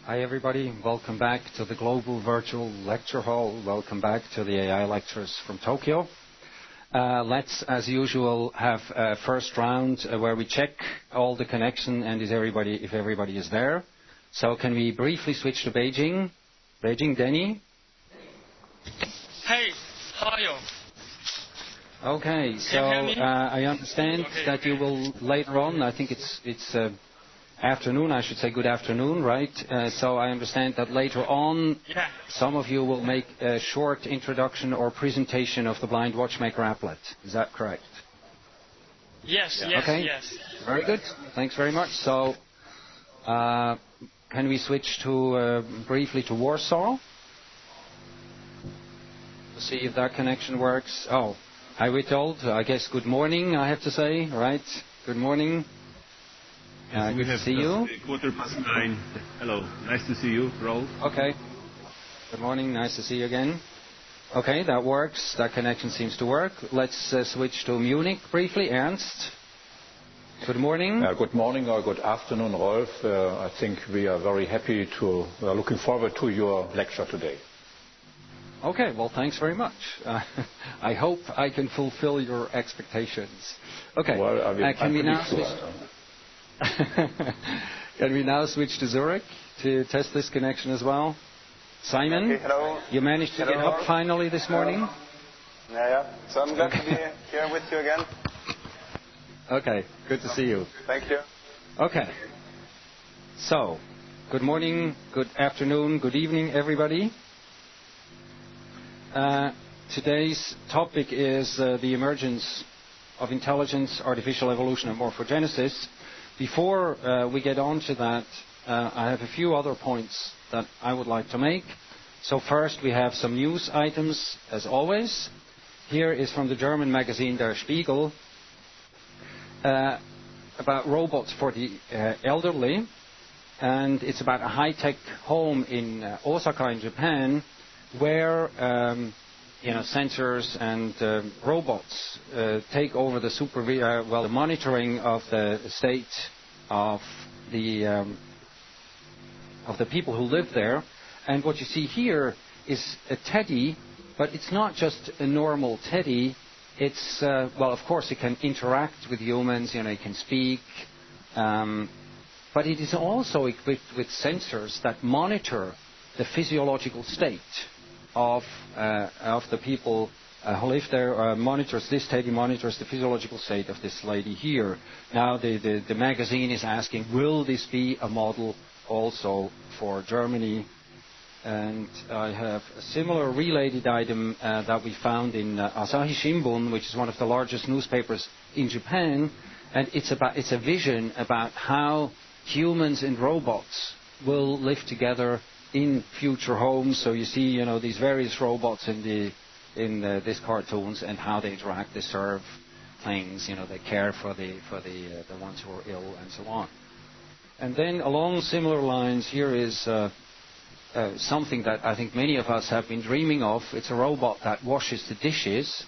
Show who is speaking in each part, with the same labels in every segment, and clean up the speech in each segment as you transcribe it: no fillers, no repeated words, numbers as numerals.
Speaker 1: Hi everybody, welcome back to the Global Virtual Lecture Hall. Welcome back to the AI lectures from Tokyo. Let's, as usual, have a first round where we check all the connection and if everybody is there. So can we briefly switch to Beijing? Beijing, Denny?
Speaker 2: Hey, how are you?
Speaker 1: Okay, so I understand that you will later on, I think it's afternoon, I should say good afternoon, right? So I understand that later on, some of you will make a short introduction or presentation of the Blind Watchmaker applet. Is that correct?
Speaker 2: Yes,
Speaker 1: okay.
Speaker 2: Yes.
Speaker 1: Very good. Thanks very much. So can we switch to briefly to Warsaw? To see if that connection works. Oh, hi Witold. I guess good morning, I have to say, right? Good morning. Good to see you.
Speaker 3: 9:15. Hello, nice to see you, Rolf.
Speaker 1: Okay. Good morning, nice to see you again. Okay, that works. That connection seems to work. Let's switch to Munich briefly. Ernst, good morning.
Speaker 4: Good morning or good afternoon, Rolf. I think we are very happy we are looking forward to your lecture today.
Speaker 1: Okay, well, thanks very much. I hope I can fulfill your expectations. Okay,
Speaker 4: well,
Speaker 1: can we now switch? Can we now switch to Zurich to test this connection as well? Simon,
Speaker 5: okay, hello.
Speaker 1: You managed to get up finally this morning?
Speaker 5: Yeah. So I'm glad to be here with you again.
Speaker 1: Okay, good to see you.
Speaker 5: Thank you.
Speaker 1: Okay. So, good morning, good afternoon, good evening, everybody. Today's topic is the emergence of intelligence, artificial evolution, and morphogenesis. Before we get on to that, I have a few other points that I would like to make. So first, we have some news items, as always. Here is from the German magazine Der Spiegel about robots for the elderly. And it's about a high-tech home in Osaka in Japan where sensors and robots take over the monitoring of the state of the people who live there. And what you see here is a teddy, but it's not just a normal teddy. It's of course, it can interact with humans. It can speak, but it is also equipped with sensors that monitor the physiological state of the people who live there. This teddy monitors the physiological state of this lady here. Now the magazine is asking, will this be a model also for Germany? And I have a similar related item that we found in Asahi Shimbun, which is one of the largest newspapers in Japan, and it's a vision about how humans and robots will live together in future homes. So you see, these various robots in these cartoons and how they interact. They serve things. They care for the ones who are ill and so on. And then along similar lines, here is something that I think many of us have been dreaming of. It's a robot that washes the dishes.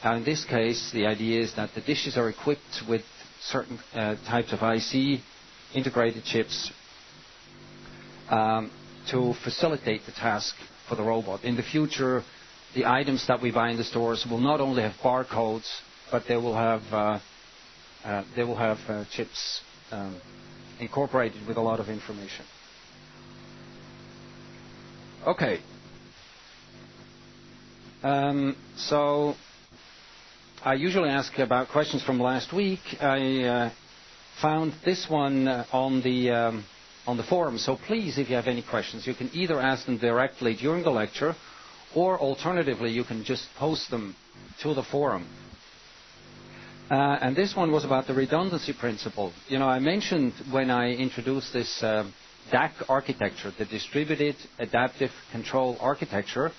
Speaker 1: Now, in this case, the idea is that the dishes are equipped with certain types of IC integrated chips to facilitate the task for the robot. In the future, the items that we buy in the stores will not only have barcodes, but they will have chips incorporated with a lot of information. So I usually ask about questions from last week. I found this one on the forum. So please, if you have any questions, you can either ask them directly during the lecture, or alternatively, you can just post them to the forum. And this one was about the redundancy principle. You know, I mentioned when I introduced this DAC architecture, the Distributed Adaptive Control Architecture,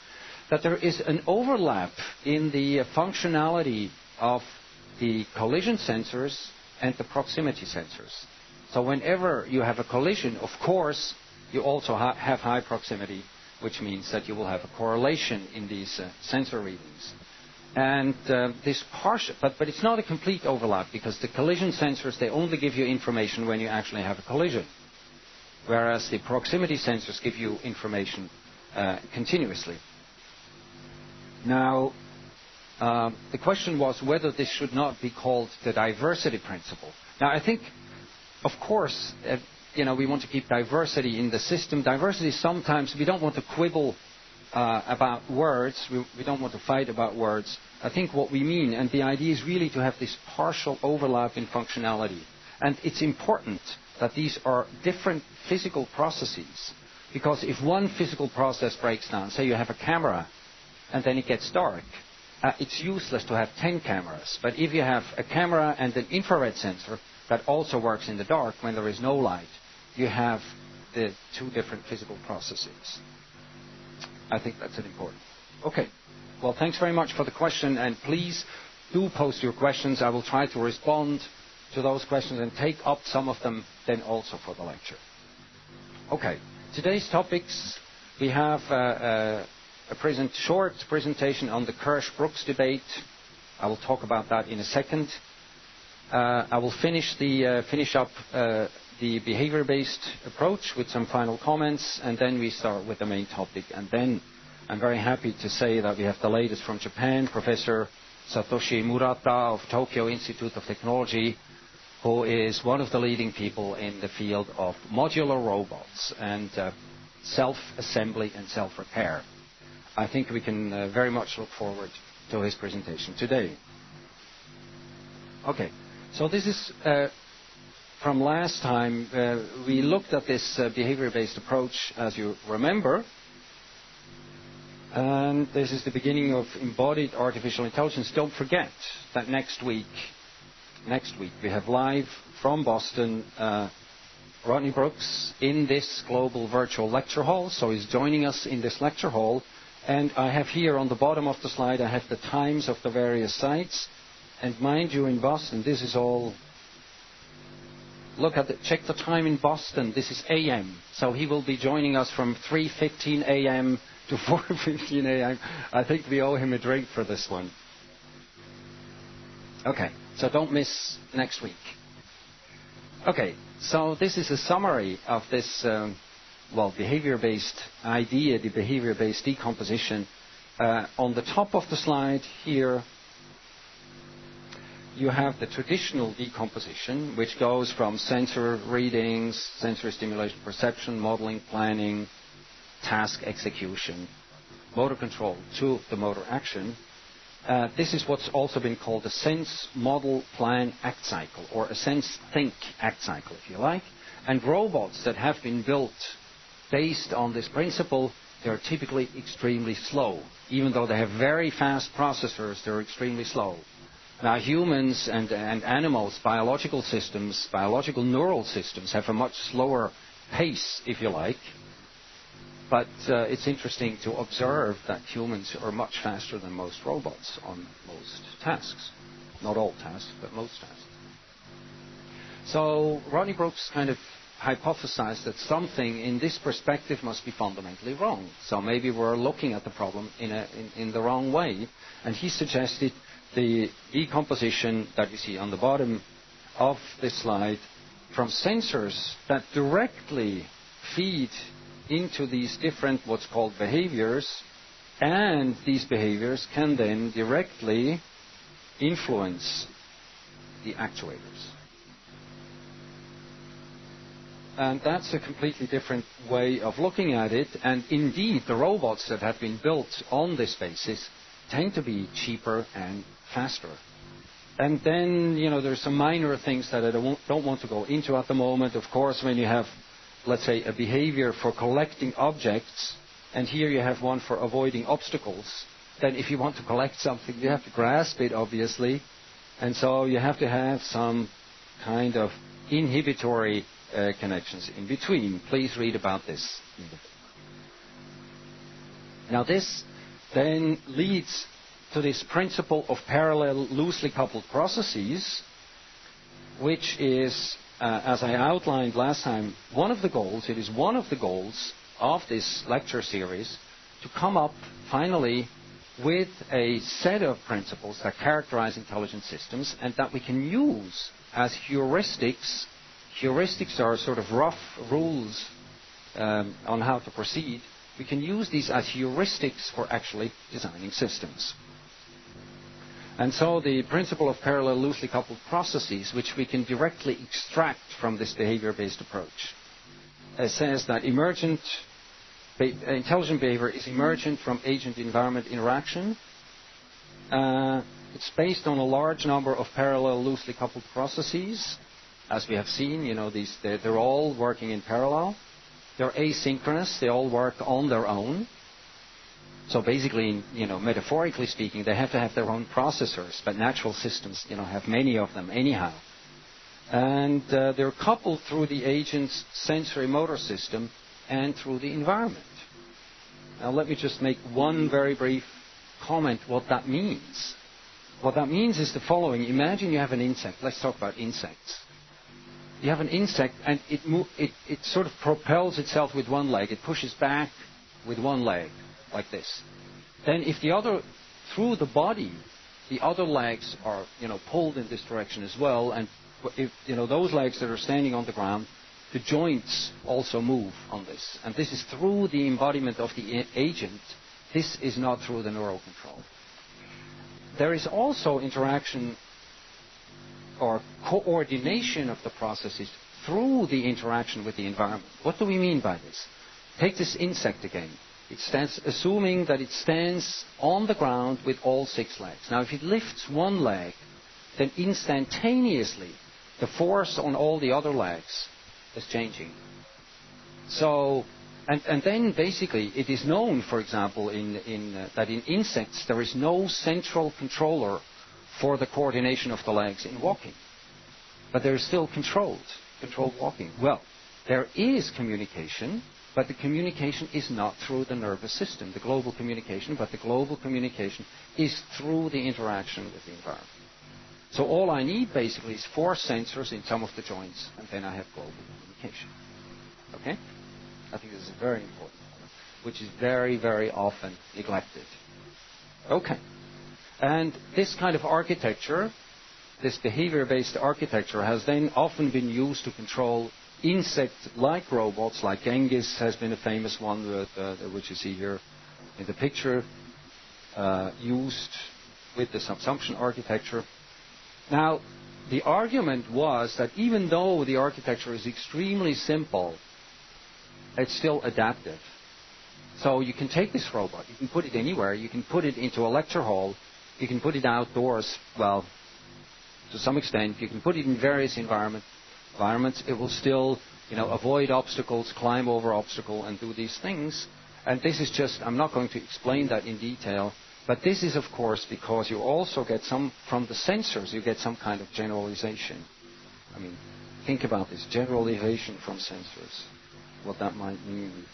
Speaker 1: that there is an overlap in the functionality of the collision sensors and the proximity sensors. So whenever you have a collision, of course, you also have high proximity, which means that you will have a correlation in these sensor readings. And this partial, but it's not a complete overlap, because the collision sensors, they only give you information when you actually have a collision, whereas the proximity sensors give you information continuously. Now, the question was whether this should not be called the diversity principle. Now, I think, of course, we want to keep diversity in the system. Diversity, sometimes we don't want to quibble about words. We don't want to fight about words. I think what we mean, and the idea is really to have this partial overlap in functionality. And it's important that these are different physical processes, because if one physical process breaks down, say you have a camera, and then it gets dark, it's useless to have 10 cameras. But if you have a camera and an infrared sensor that also works in the dark when there is no light, you have the two different physical processes. I think that's important. Okay. Well, thanks very much for the question, and please do post your questions. I will try to respond to those questions and take up some of them then also for the lecture. Okay. Today's topics, we have a short presentation on the Kirsch-Brooks debate. I will talk about that in a second. I will finish up the behavior-based approach with some final comments, and then we start with the main topic. And then I'm very happy to say that we have the latest from Japan, Professor Satoshi Murata of Tokyo Institute of Technology, who is one of the leading people in the field of modular robots and self-assembly and self-repair. I think we can very much look forward to his presentation today. Okay, so this is from last time. We looked at this behavior-based approach, as you remember, and this is the beginning of embodied artificial intelligence. Don't forget that next week we have live from Boston Rodney Brooks in this global virtual lecture hall. So he's joining us in this lecture hall. And I have here on the bottom of the slide, I have the times of the various sites. And mind you, in Boston, this is all... check the time in Boston. This is AM. So he will be joining us from 3:15 AM to 4:15 AM. I think we owe him a drink for this one. Okay, so don't miss next week. Okay, so this is a summary of this... behavior-based idea, the behavior-based decomposition. On the top of the slide here, you have the traditional decomposition, which goes from sensor readings, sensory stimulation perception, modeling, planning, task execution, motor control to the motor action. This is what's also been called a sense, model, plan, act cycle, or a sense, think, act cycle, if you like. And robots that have been built based on this principle, they're typically extremely slow. Even though they have very fast processors, they're extremely slow. Now, humans and animals, biological systems, biological neural systems have a much slower pace, if you like. But it's interesting to observe that humans are much faster than most robots on most tasks. Not all tasks, but most tasks. So Rodney Brooks kind of hypothesized that something in this perspective must be fundamentally wrong. So maybe we're looking at the problem in the wrong way. And he suggested the decomposition that you see on the bottom of this slide from sensors that directly feed into these different what's called behaviors, and these behaviors can then directly influence the actuators. And that's a completely different way of looking at it. And indeed, the robots that have been built on this basis tend to be cheaper and faster. And then, there's some minor things that I don't want to go into at the moment. Of course, when you have, let's say, a behavior for collecting objects, and here you have one for avoiding obstacles, then if you want to collect something, you have to grasp it, obviously. And so you have to have some kind of inhibitory connections in between. Please read about this. Now this then leads to this principle of parallel loosely coupled processes, which is, as I outlined last time, one of the goals. It is one of the goals of this lecture series to come up finally with a set of principles that characterize intelligent systems and that we can use as heuristics. Heuristics are sort of rough rules on how to proceed. We can use these as heuristics for actually designing systems. And so the principle of parallel loosely coupled processes, which we can directly extract from this behavior-based approach, says that intelligent behavior is emergent from agent-environment interaction. It's based on a large number of parallel loosely coupled processes. As we have seen, they're all working in parallel. They're asynchronous. They all work on their own. So basically, metaphorically speaking, they have to have their own processors, but natural systems, have many of them anyhow. And they're coupled through the agent's sensory motor system and through the environment. Now let me just make one very brief comment what that means. What that means is the following. Imagine you have an insect. Let's talk about insects. You have an insect and it sort of propels itself with one leg. It pushes back with one leg, like this. Then if through the body, the other legs are, pulled in this direction as well, and if, those legs that are standing on the ground, the joints also move on this. And this is through the embodiment of the agent. This is not through the neural control. There is also interaction or coordination of the processes through the interaction with the environment. What do we mean by this? Take this insect again. It stands, assuming that it stands on the ground with all 6 legs. Now, if it lifts one leg, then instantaneously the force on all the other legs is changing. So, and then basically it is known, for example, that in insects there is no central controller for the coordination of the legs in walking. But there is still controlled walking. Well, there is communication, but the communication is not through the nervous system, the global communication, but the global communication is through the interaction with the environment. So all I need basically is 4 sensors in some of the joints, and then I have global communication. Okay? I think this is very important, which is very, very often neglected. Okay. And this kind of architecture, this behavior-based architecture, has then often been used to control insect-like robots, like Genghis has been a famous one, which you see here in the picture, used with the subsumption architecture. Now, the argument was that even though the architecture is extremely simple, it's still adaptive. So you can take this robot, you can put it anywhere, you can put it into a lecture hall, you can put it outdoors, well, to some extent, you can put it in various environments, it will still, avoid obstacles, climb over obstacle, and do these things. And this is just, I'm not going to explain that in detail, but this is, of course, because you also get some, from the sensors, you get some kind of generalization. I mean, think about this, generalization from sensors, what that might mean.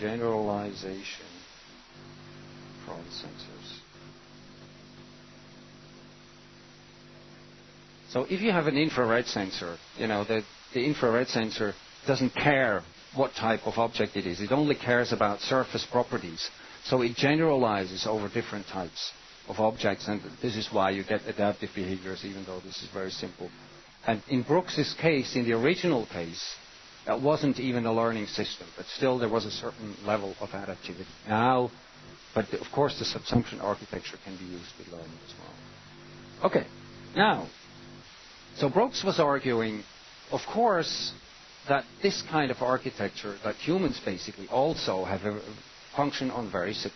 Speaker 1: Generalization from sensors. So if you have an infrared sensor, the infrared sensor doesn't care what type of object it is. It only cares about surface properties. So it generalizes over different types of objects, and this is why you get adaptive behaviors, even though this is very simple. And in Brooks's case, in the original case, that wasn't even a learning system, but still there was a certain level of adaptivity. Now, but of course the subsumption architecture can be used with learning as well. Okay, now, so Brooks was arguing, of course, that this kind of architecture, that humans basically also have function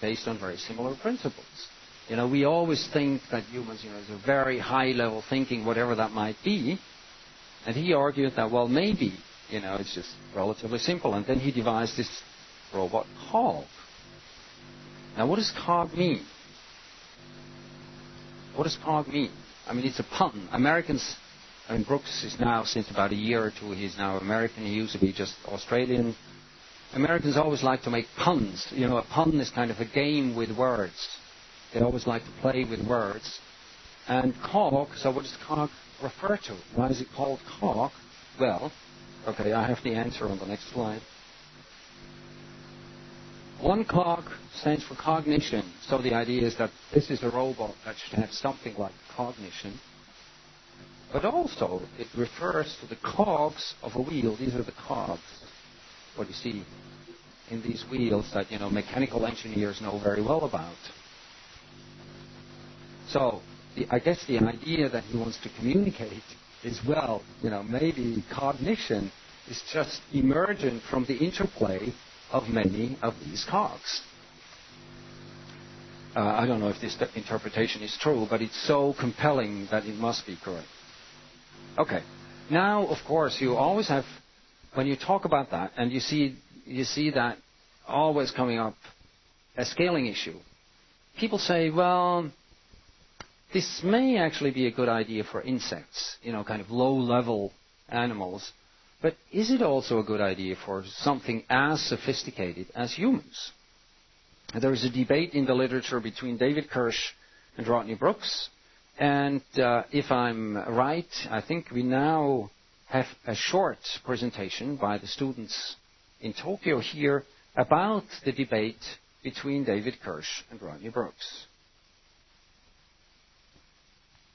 Speaker 1: based on very similar principles. We always think that humans, is a very high-level thinking, whatever that might be. And he argued that, well, maybe, it's just relatively simple. And then he devised this robot cog. Now, what does cog mean? What does cog mean? I mean, it's a pun. Brooks is now, since about a year or two, he's now American. He used to be just Australian. Americans always like to make puns. A pun is kind of a game with words. They always like to play with words. And cog, so what does cog refer to? Why is it called cog? Well, okay, I have the answer on the next slide. One cog stands for cognition. So the idea is that this is a robot that should have something like cognition. But also, it refers to the cogs of a wheel. These are the cogs, what you see in these wheels that, mechanical engineers know very well about. So, I guess the idea that he wants to communicate is, well, maybe cognition is just emergent from the interplay of many of these cogs. I don't know if this interpretation is true, but it's so compelling that it must be correct. Okay. Now, of course, you always have, when you talk about that, and you see that always coming up a scaling issue. People say, well, this may actually be a good idea for insects, kind of low-level animals, but is it also a good idea for something as sophisticated as humans? There is a debate in the literature between David Kirsch and Rodney Brooks, and if I'm right, I think we now have a short presentation by the students in Tokyo here about the debate between David Kirsch and Rodney Brooks.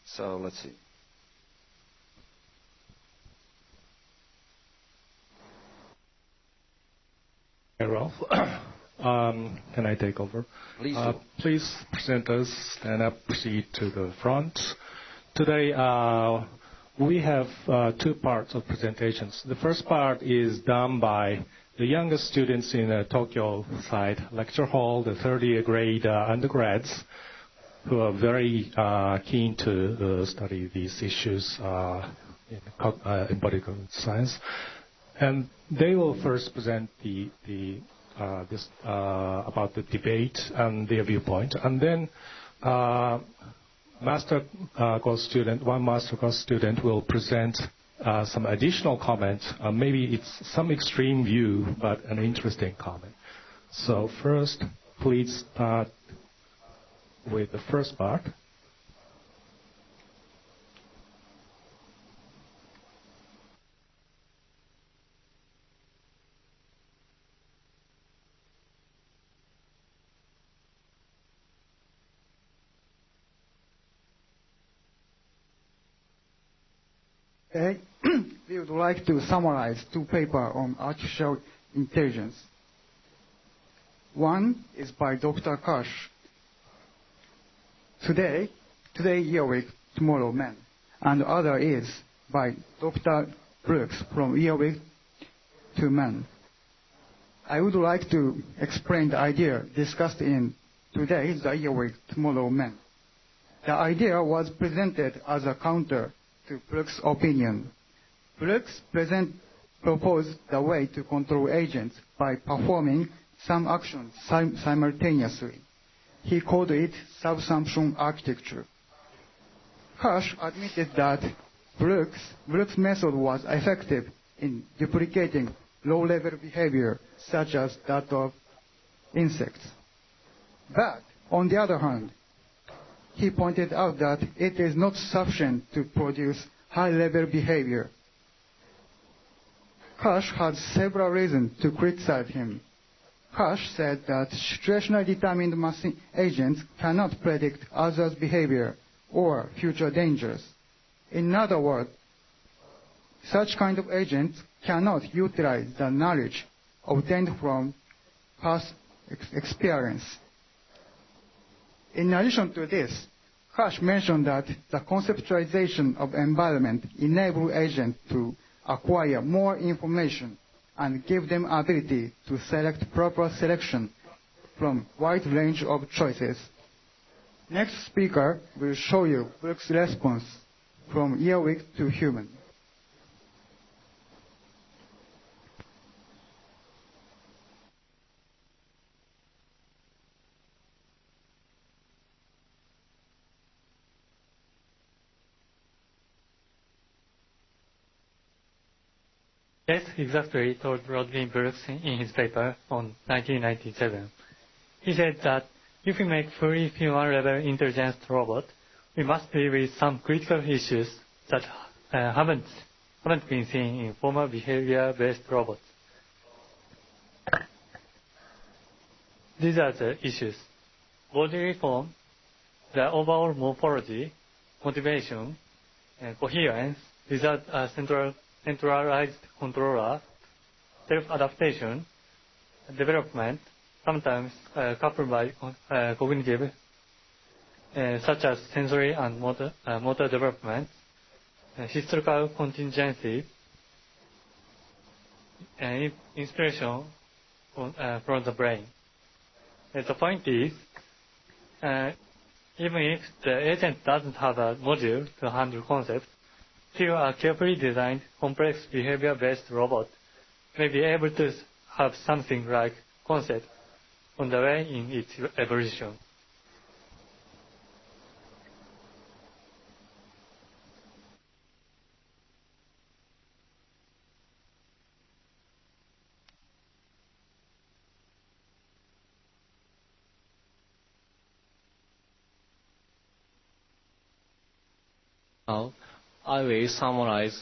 Speaker 1: So let's see.
Speaker 6: Hey, Rolf. Can I take over?
Speaker 1: Please do.
Speaker 6: Please present us, stand up, proceed to the front. Today, we have two parts of presentations. The first part is done by the youngest students in the Tokyo side lecture hall, the third-year grade undergrads, who are very keen to study these issues in embodied science. And they will first present about the debate and their viewpoint, and then one master course student will present some additional comments. Maybe it's some extreme view, but an interesting comment. So first, please start with the first part.
Speaker 7: We would like to summarize two papers on artificial intelligence. One is by Dr. Kirsch. Today, Earwig, tomorrow men. And the other is by Dr. Brooks from Earwig to men. I would like to explain the idea discussed in today, the Earwig, tomorrow men. The idea was presented as a counter to Brooks' opinion. Brooks proposed the way to control agents by performing some actions simultaneously. He called it subsumption architecture. Kirsch admitted that Brooks' method was effective in duplicating low-level behavior, such as that of insects. But, on the other hand, he pointed out that it is not sufficient to produce high-level behavior. Kirsch had several reasons to criticize him. Kirsch said that situationally determined machine agents cannot predict others' behavior or future dangers. In other words, such kind of agents cannot utilize the knowledge obtained from past experience. In addition to this, Kirsch mentioned that the conceptualization of environment enables agents to acquire more information and give them ability to select proper selection from wide range of choices. Next speaker will show you Brooks' response from earwig to human.
Speaker 8: Yes, exactly, told Rodney Brooks in his paper on 1997. He said that if we make fully human-level intelligent robot, we must deal with some critical issues that haven't been seen in former behavior-based robots. These are the issues: bodily form, the overall morphology, motivation, and coherence without a centralized controller, self-adaptation, development, sometimes coupled by cognitive, such as sensory and motor development, historical contingency, and inspiration from the brain. The point is, even if the agent doesn't have a module to handle concepts, still a carefully designed, complex behavior-based robot may be able to have something like concept on the way in its evolution.
Speaker 9: Now, I will summarize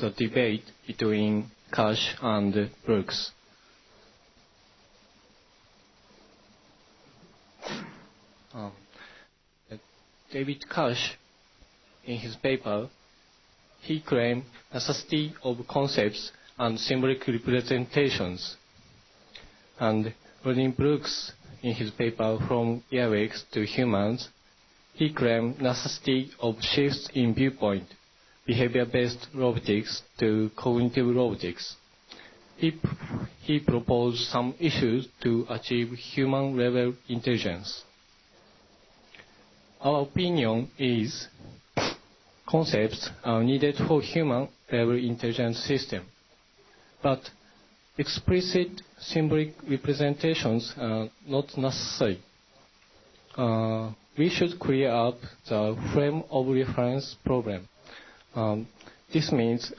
Speaker 9: the debate between Cash and Brooks. David Cash, in his paper, he claimed necessity of concepts and symbolic representations. And Rodney Brooks, in his paper From Earwigs to Humans, he claimed necessity of shifts in viewpoint, behavior-based robotics to cognitive robotics. He proposed some issues to achieve human-level intelligence. Our opinion is concepts are needed for human-level intelligence system, but explicit symbolic representations are not necessary. We should clear up the frame of reference problem. This means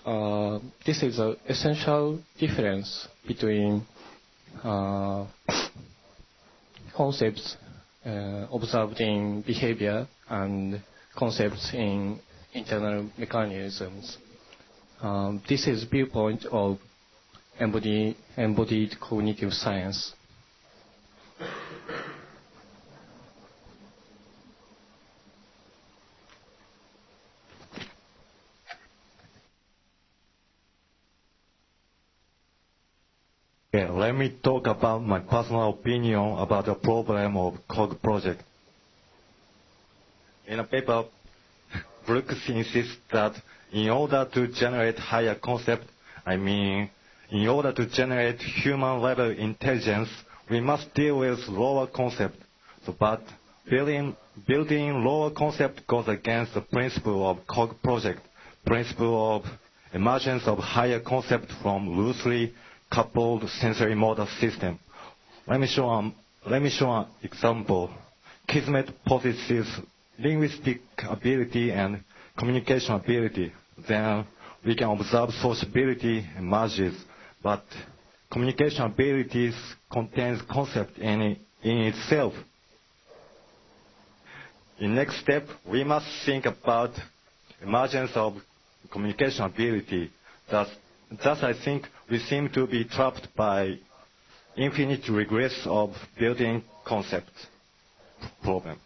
Speaker 9: this is an essential difference between concepts observed in behavior and concepts in internal mechanisms. This is viewpoint of embodied cognitive science.
Speaker 10: Okay, let me talk about my personal opinion about the problem of COG project. In a paper, Brooks insists that in order to generate higher concept, in order to generate human-level intelligence, we must deal with lower concept. But building lower concept goes against the principle of COG project, principle of emergence of higher concept from loosely coupled sensory motor system. Let me show an example. Kismet possesses linguistic ability and communication ability. Then we can observe sociability emerges, but communication abilities contains concept in itself. In next step, we must think about emergence of communication ability. Thus, I think we seem to be trapped by infinite regress of building concept problem.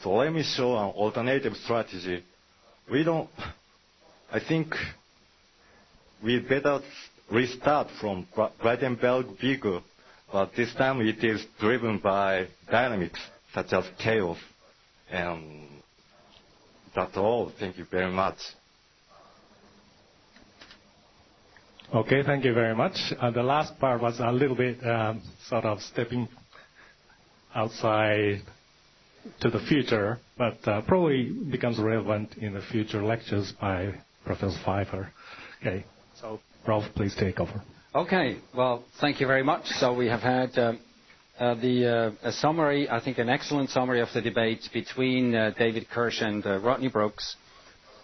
Speaker 10: So let me show an alternative strategy. I think we better restart from Breitenberg Beagle, but this time it is driven by dynamics, such as chaos. And that's all. Thank you very much.
Speaker 6: Okay, thank you very much. The last part was a little bit sort of stepping outside to the future, but probably becomes relevant in the future lectures by Professor Pfeifer. Okay, so Rolf, please take over.
Speaker 1: Okay, well, thank you very much. So we have had a summary, I think an excellent summary of the debate between David Kirsch and Rodney Brooks.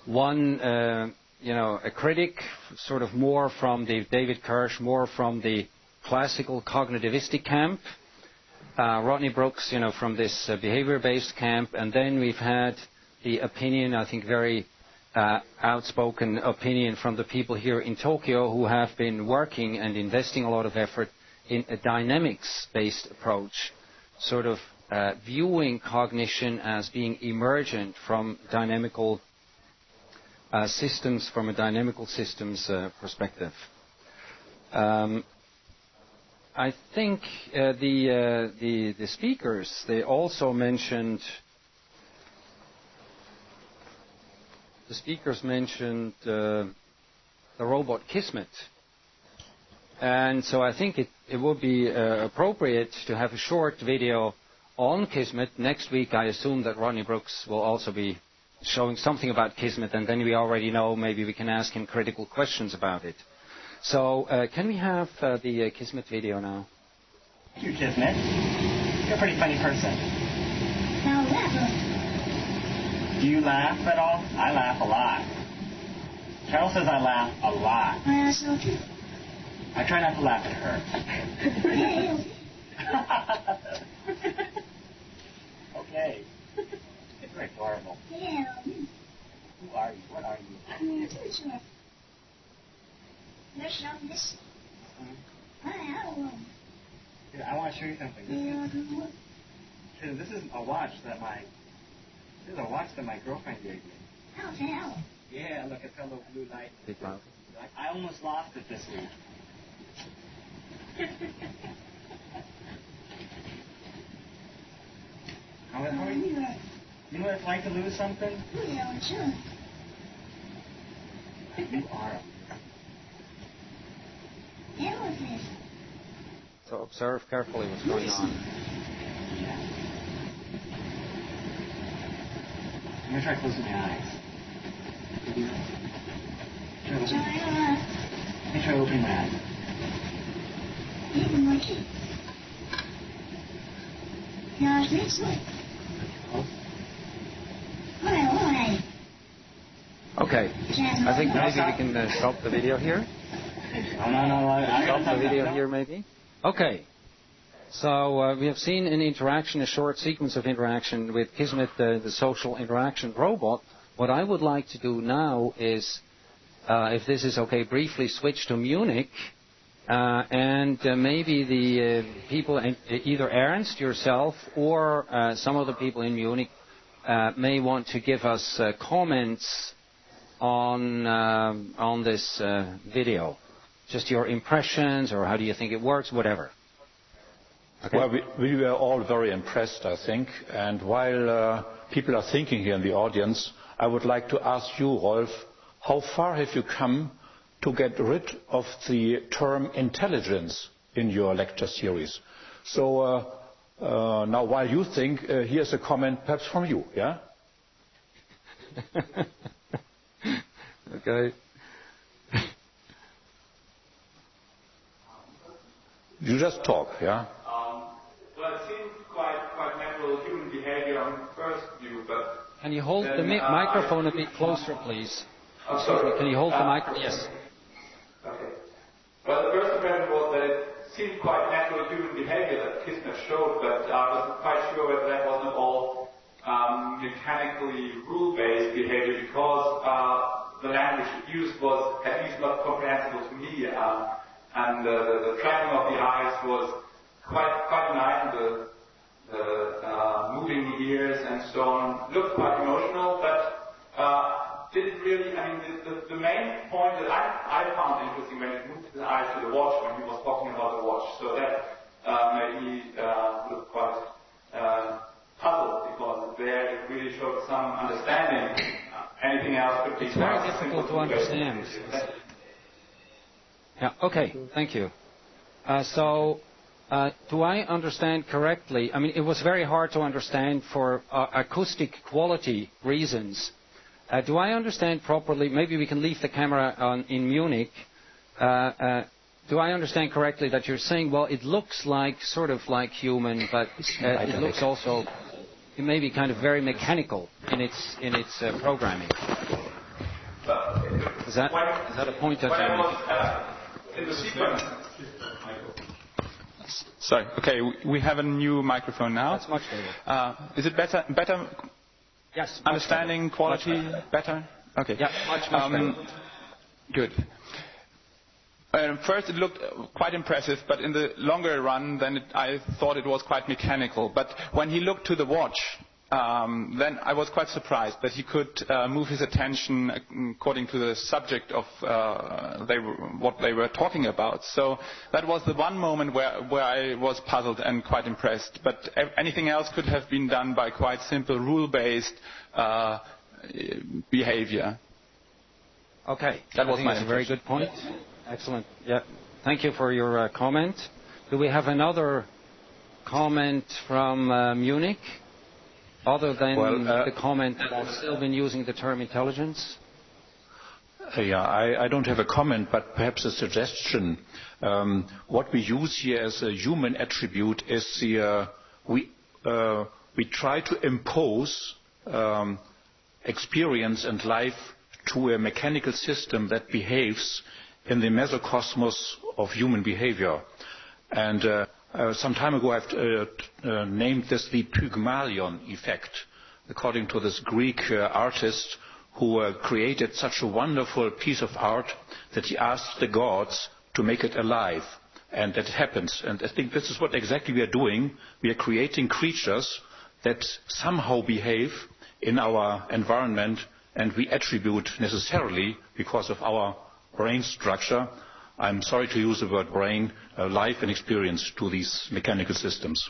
Speaker 1: One, a critic, sort of more from the David Kirsch, more from the classical cognitivistic camp. Rodney Brooks, from this behavior-based camp. And then we've had the opinion, I think very outspoken opinion from the people here in Tokyo who have been working and investing a lot of effort in a dynamics-based approach, sort of viewing cognition as being emergent from dynamical systems, from a dynamical systems perspective. I think the speakers, they also mentioned. The speakers mentioned the robot Kismet. And so I think it would be appropriate to have a short video on Kismet. Next week, I assume that Rodney Brooks will also be showing something about Kismet, and then we already know maybe we can ask him critical questions about it. So can we have the Kismet video now?
Speaker 11: Thank you, Kismet. You're a pretty funny person.
Speaker 12: Now laugh.
Speaker 11: Do you laugh at all? I laugh a lot. Carol says I laugh a lot.
Speaker 12: I so too.
Speaker 11: I try not to laugh at her. Okay. You're adorable.
Speaker 12: Yeah.
Speaker 11: Who are you? What are you?
Speaker 12: I'm a teacher. There's not this.
Speaker 11: Here, I want to show you something. This is a watch that my girlfriend gave me. Yeah, look, it's got a little blue light. I almost lost it this week. How are you? You know what it's like to lose something?
Speaker 12: Yeah, sure.
Speaker 11: You are.
Speaker 1: So observe carefully what's going on.
Speaker 11: Yeah. I'm going to try closing my eyes. Let me try opening my eyes.
Speaker 1: Okay. I think maybe we can stop the video here. Stop the video here, maybe. Okay. So we have seen an interaction, a short sequence of interaction with Kismet, the social interaction robot. What I would like to do now is, if this is okay, briefly switch to Munich, and maybe the people, either Ernst, yourself, or some of the people in Munich may want to give us comments on this video. Just your impressions, or how do you think it works, whatever. Okay.
Speaker 4: Well, we were all very impressed, I think. And while people are thinking here in the audience, I would like to ask you, Rolf, how far have you come to get rid of the term intelligence in your lecture series? So now, while you think, here's a comment perhaps from you, yeah?
Speaker 1: Okay.
Speaker 4: You just talk, yeah?
Speaker 13: Well, it seems quite natural human behavior on first view, but...
Speaker 1: Can you hold the microphone a bit closer, please? Excuse me, can you hold the microphone? Yes.
Speaker 13: Okay. Well, the first impression was that it seemed quite natural human behavior that Kismet showed, but I wasn't quite sure whether that wasn't all mechanically rule-based behavior, because the language used was at least not comprehensible to me, and the tracking of the eyes was quite nice, and the moving the ears and so on looked quite emotional, but didn't really, I mean, the main point that I found interesting when it moved his eyes to the watch, when he was talking about the watch, so that made me look quite puzzled, because there it really showed some understanding. Anything else could be...
Speaker 1: It's very difficult to understand. Yeah, okay, thank you. Do I understand correctly? I mean, it was very hard to understand for acoustic quality reasons. Do I understand properly? Maybe we can leave the camera on in Munich. Do I understand correctly that you're saying, well, it looks like sort of like human, but it looks also it may be kind of very mechanical in its programming. Is that a point that you're making?
Speaker 13: In the sequence. Sorry. Okay, we have a new microphone now.
Speaker 1: That's much better.
Speaker 13: Is it better? Better?
Speaker 1: Yes.
Speaker 13: Understanding
Speaker 1: better.
Speaker 13: quality better. Okay.
Speaker 1: Yeah, much better.
Speaker 13: Good. First, it looked quite impressive, but in the longer run, then I thought it was quite mechanical. But when he looked to the watch, then I was quite surprised that he could move his attention according to the subject of what they were talking about. So that was the one moment where I was puzzled and quite impressed. But anything else could have been done by quite simple rule-based behavior.
Speaker 1: Okay,
Speaker 13: that was
Speaker 1: a very good point. Excellent. Yeah, thank you for your comment. Do we have another comment from Munich? Other than the comment about Sylvan using the term intelligence?
Speaker 4: I don't have a comment, but perhaps a suggestion. What we use here as a human attribute is we try to impose experience and life to a mechanical system that behaves in the mesocosmos of human behavior. And some time ago I've named this the Pygmalion effect, according to this Greek artist who created such a wonderful piece of art that he asked the gods to make it alive. And that happens. And I think this is what exactly we are doing. We are creating creatures that somehow behave in our environment, and we attribute necessarily, because of our brain structure, I'm sorry to use the word brain, life and experience to these mechanical systems.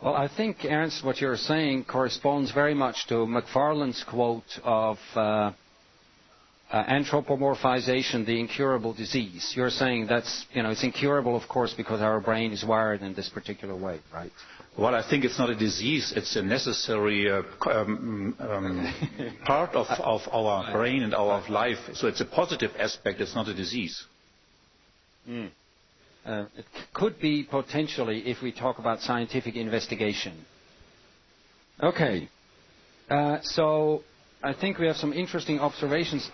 Speaker 1: Well, I think, Ernst, what you're saying corresponds very much to Macfarlane's quote of anthropomorphization, the incurable disease. You're saying that's, it's incurable, of course, because our brain is wired in this particular way, right?
Speaker 4: Well, I think it's not a disease. It's a necessary part of our brain and our life. So it's a positive aspect. It's not a disease.
Speaker 1: It could be potentially if we talk about scientific investigation. Okay. So I think we have some interesting observations.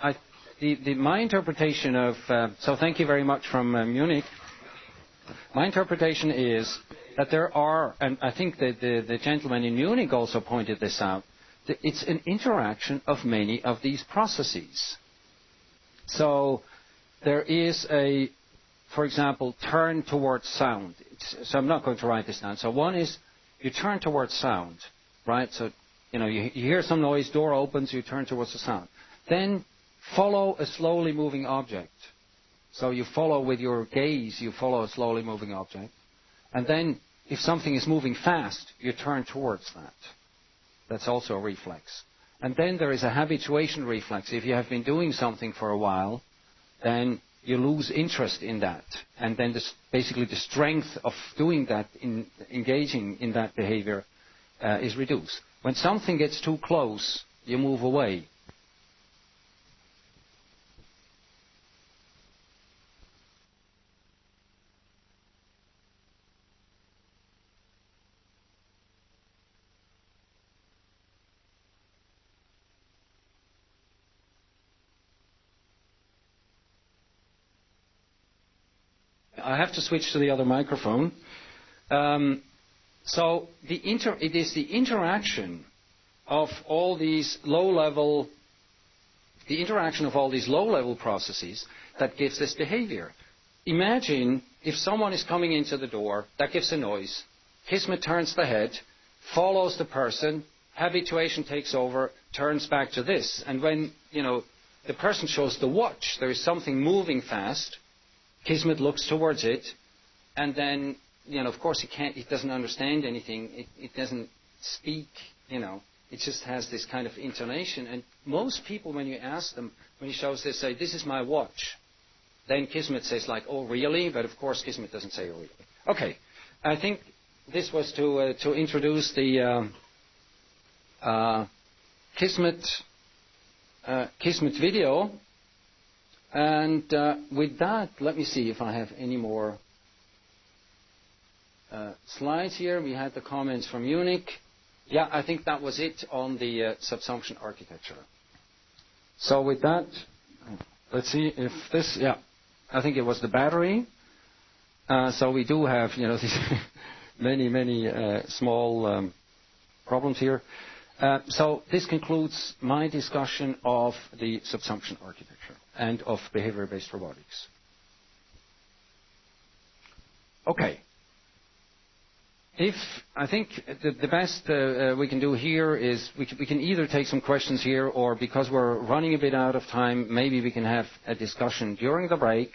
Speaker 1: My interpretation of... so thank you very much from Munich. My interpretation is that there are, and I think that the gentleman in Munich also pointed this out, that it's an interaction of many of these processes. So there is for example, turn towards sound. So I'm not going to write this down. So one is you turn towards sound, right? So, you hear some noise, door opens, you turn towards the sound. Then follow a slowly moving object. So you follow with your gaze, you follow a slowly moving object. And then if something is moving fast, you turn towards that. That's also a reflex. And then there is a habituation reflex. If you have been doing something for a while, then you lose interest in that. And then basically the strength of doing that, engaging in that behavior, is reduced. When something gets too close, you move away. I have to switch to the other microphone. So it is the interaction of all these low-level processes that gives this behavior. Imagine if someone is coming into the door, that gives a noise. Kismet turns the head, follows the person, habituation takes over, turns back to this. And when the person shows the watch, there is something moving fast. Kismet looks towards it, and then, of course, he doesn't understand anything. It doesn't speak, It just has this kind of intonation. And most people, when you ask them, when he shows this, say, "This is my watch." then Kismet says like, oh, really? But of course, Kismet doesn't say, oh, really. Okay. I think this was to introduce the Kismet video. And with that, let me see if I have any more slides here. We had the comments from Munich. Yeah, I think that was it on the subsumption architecture. So with that, let's see if this, yeah, I think it was the battery. So we do have, these many small problems here. So this concludes my discussion of the subsumption architecture and of behavior-based robotics. Okay. I think the best we can do here is we can either take some questions here, or because we're running a bit out of time, maybe we can have a discussion during the break,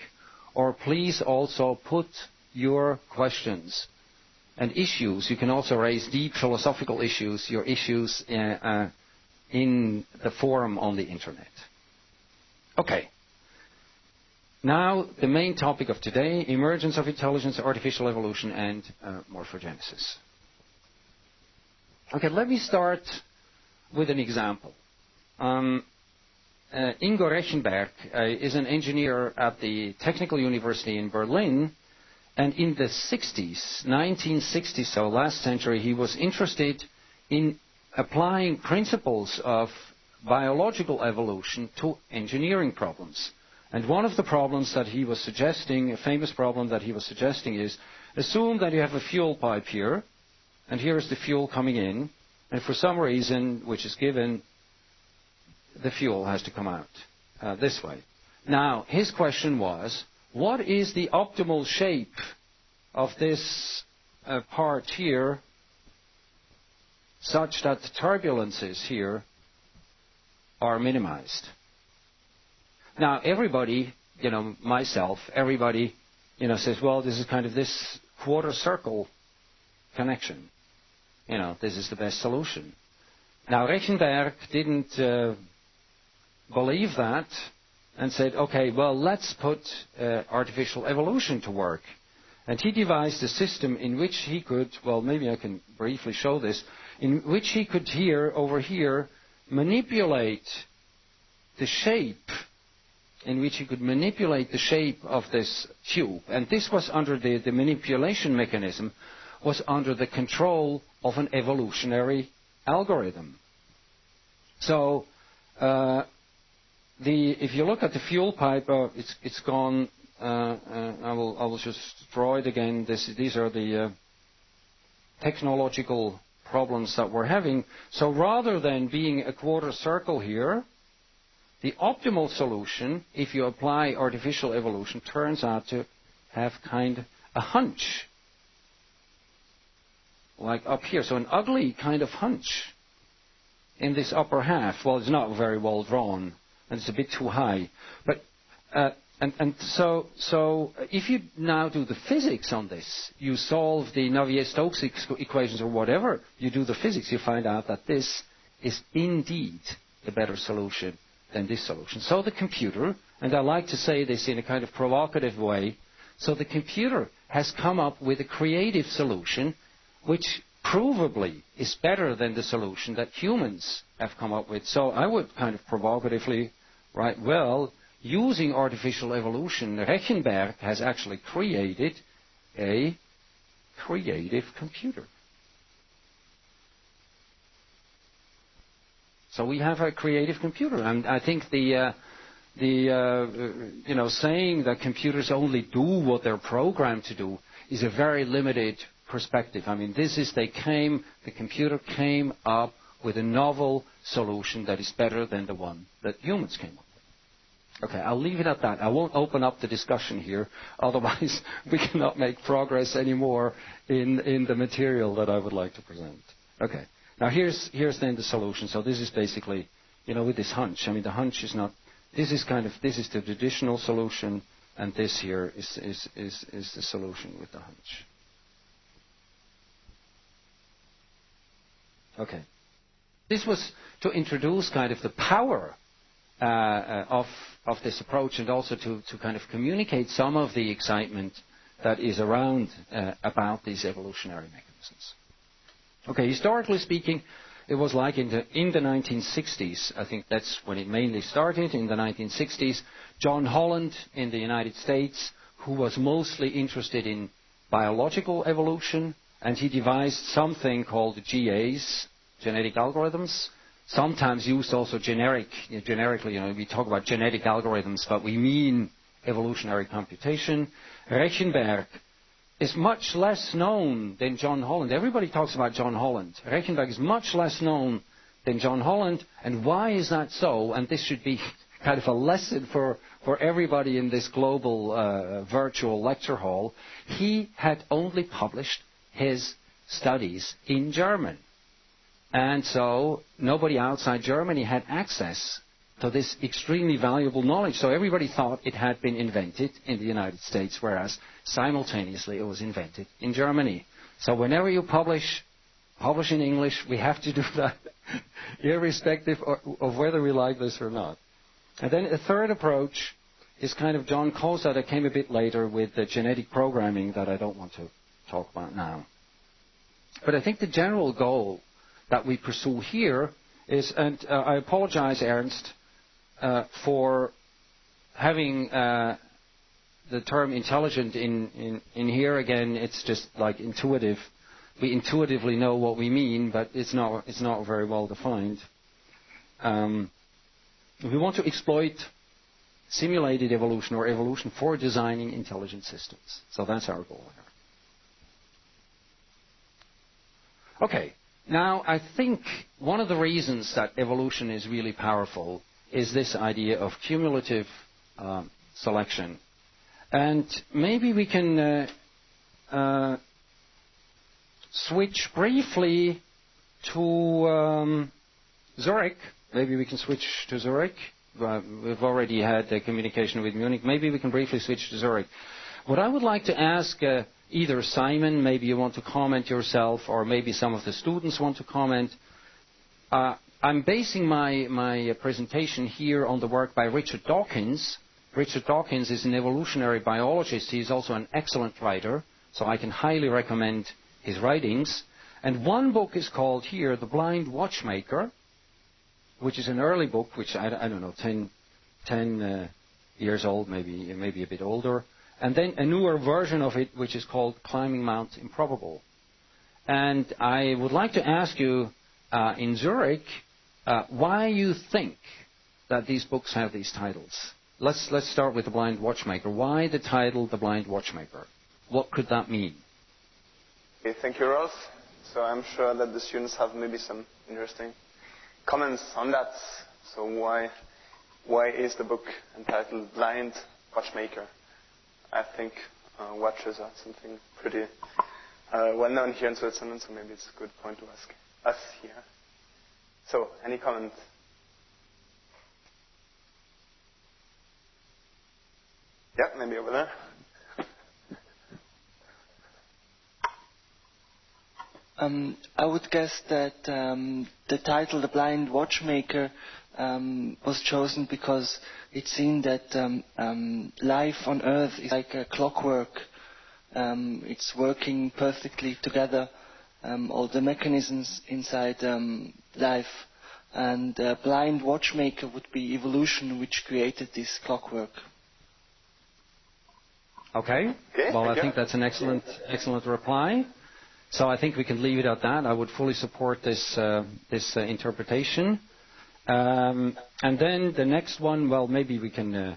Speaker 1: or please also put your questions and issues. You can also raise deep philosophical issues, your issues in the forum on the internet. Okay. Now, the main topic of today, emergence of intelligence, artificial evolution, and morphogenesis. Okay, let me start with an example. Ingo Rechenberg is an engineer at the Technical University in Berlin, and in the 60s, 1960s, so last century, he was interested in applying principles of biological evolution to engineering problems. And one of the problems that he was suggesting, a famous problem that he was suggesting is, assume that you have a fuel pipe here, and here is the fuel coming in, and for some reason, which is given, the fuel has to come out this way. Now, his question was, what is the optimal shape of this part here, such that the turbulences here are minimized? Now, everybody, myself, everybody, says, well, this is kind of this quarter circle connection. This is the best solution. Now, Rechenberg didn't believe that and said, okay, well, let's put artificial evolution to work. And he devised a system in which he could, well, maybe I can briefly show this, in which he could over here, manipulate the shape of this tube. And this was under the manipulation mechanism was under the control of an evolutionary algorithm. So if you look at the fuel pipe, it's gone. I will just draw it again. These are the technological problems that we're having. So rather than being a quarter circle here, the optimal solution, if you apply artificial evolution, turns out to have kind of a hunch, like up here. So an ugly kind of hunch in this upper half. Well, it's not very well drawn, and it's a bit too high. But so if you now do the physics on this, you solve the Navier-Stokes equations or whatever, you do the physics, you find out that this is indeed the better solution than this solution. So the computer, and I like to say this in a kind of provocative way, so the computer has come up with a creative solution which provably is better than the solution that humans have come up with. So I would kind of provocatively write, well, using artificial evolution, Rechenberg has actually created a creative computer. So we have a creative computer, and I think the saying that computers only do what they're programmed to do is a very limited perspective. I mean, the computer came up with a novel solution that is better than the one that humans came up with. Okay, I'll leave it at that. I won't open up the discussion here, otherwise we cannot make progress anymore in the material that I would like to present. Okay. Now here's then the solution. So this is basically, with this hunch. I mean, the hunch is not. This is the traditional solution, and this here is the solution with the hunch. Okay. This was to introduce kind of the power of of this approach, and also to kind of communicate some of the excitement that is around about these evolutionary mechanisms. Okay, historically speaking, it was like in the 1960s. I think that's when it mainly started, in the 1960s. John Holland in the United States, who was mostly interested in biological evolution, and he devised something called GAs, genetic algorithms, sometimes used also generically, we talk about genetic algorithms, but we mean evolutionary computation. Rechenberg is much less known than John Holland. Everybody talks about John Holland. Rechenberg is much less known than John Holland. And why is that so? And this should be kind of a lesson for everybody in this global virtual lecture hall. He had only published his studies in German. And so nobody outside Germany had access to this extremely valuable knowledge. So everybody thought it had been invented in the United States, whereas simultaneously it was invented in Germany. So whenever you publish in English, we have to do that, irrespective of whether we like this or not. And then a third approach is kind of John Kosa that came a bit later with the genetic programming that I don't want to talk about now. But I think the general goal that we pursue here is, and I apologize, Ernst, for having the term intelligent in here again. It's just like intuitive. We intuitively know what we mean, but it's not very well defined. We want to exploit simulated evolution or evolution for designing intelligent systems. So that's our goal here. Okay. Now, I think one of the reasons that evolution is really powerful is this idea of cumulative selection. And maybe we can switch briefly to Zurich. Maybe we can switch to Zurich. We've already had a communication with Munich. Maybe we can briefly switch to Zurich. What I would like to ask either Simon, maybe you want to comment yourself, or maybe some of the students want to comment. I'm basing my presentation here on the work by Richard Dawkins. Richard Dawkins is an evolutionary biologist. He's also an excellent writer, so I can highly recommend his writings. And one book is called here, The Blind Watchmaker, which is an early book, which I don't know, 10 years old, maybe a bit older. And then a newer version of it, which is called Climbing Mount Improbable. And I would like to ask you in Zurich why you think that these books have these titles. Let's start with The Blind Watchmaker. Why the title The Blind Watchmaker? What could that mean?
Speaker 5: Okay, thank you, Rolf. So I'm sure that the students have maybe some interesting comments on that. So why is the book entitled Blind Watchmaker? I think watches are something pretty well known here in Switzerland, so maybe it's a good point to ask us here. So, any comment? Yeah, maybe over there.
Speaker 14: I would guess that the title, The Blind Watchmaker, was chosen because it seemed that life on Earth is like a clockwork. It's working perfectly together, all the mechanisms inside life. And Blind Watchmaker would be evolution, which created this clockwork.
Speaker 1: Okay. Well, I think that's an excellent reply. So I think we can leave it at that. I would fully support this interpretation. And then the next one, well, maybe we can.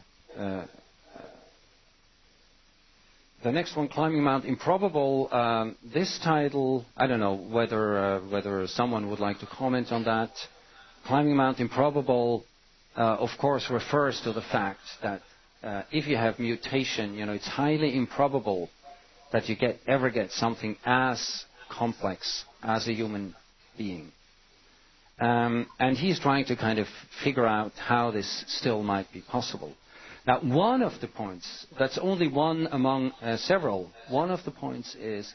Speaker 1: The next one, Climbing Mount Improbable. This title, I don't know whether someone would like to comment on that. Climbing Mount Improbable, of course, refers to the fact that if you have mutation, it's highly improbable that you ever get something as complex as a human being. And he's trying to kind of figure out how this still might be possible. Now, one of the points, that's only one among several, one of the points is